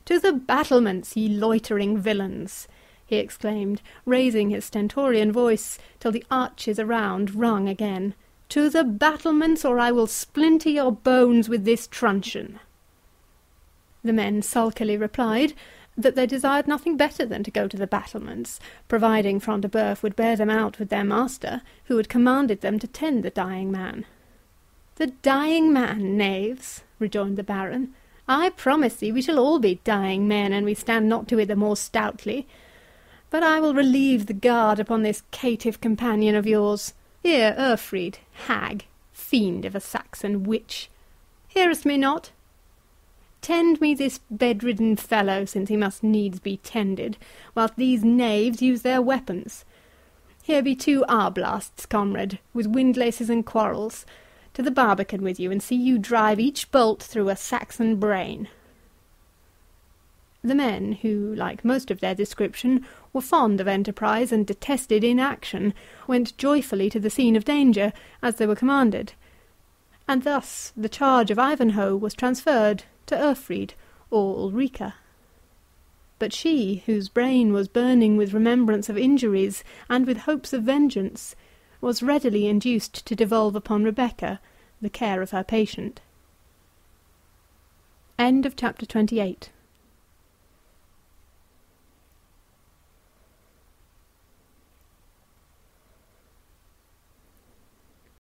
To the battlements, ye loitering villains!" he exclaimed, raising his stentorian voice till the arches around rung again. "To the battlements, or I will splinter your bones with this truncheon." The men sulkily replied that they desired nothing better than to go to the battlements, providing Front de Bœuf would bear them out with their master, who had commanded them to tend the dying man. "The dying man, knaves!" rejoined the Baron. "I promise thee we shall all be dying men, and we stand not to it the more stoutly. But I will relieve the guard upon this caitiff companion of yours. Here, Urfried, hag, fiend of a Saxon witch, hearest me not? Tend me this bedridden fellow, since he must needs be tended, whilst these knaves use their weapons. Here be 2 arblasts, comrade, with windlaces and quarrels. To the barbican with you, and see you drive each bolt through a Saxon brain." The men, who, like most of their description, were fond of enterprise and detested inaction, went joyfully to the scene of danger, as they were commanded, and thus the charge of Ivanhoe was transferred to Urfried or Ulrica. But she, whose brain was burning with remembrance of injuries and with hopes of vengeance, was readily induced to devolve upon Rebecca the care of her patient. End of chapter 28.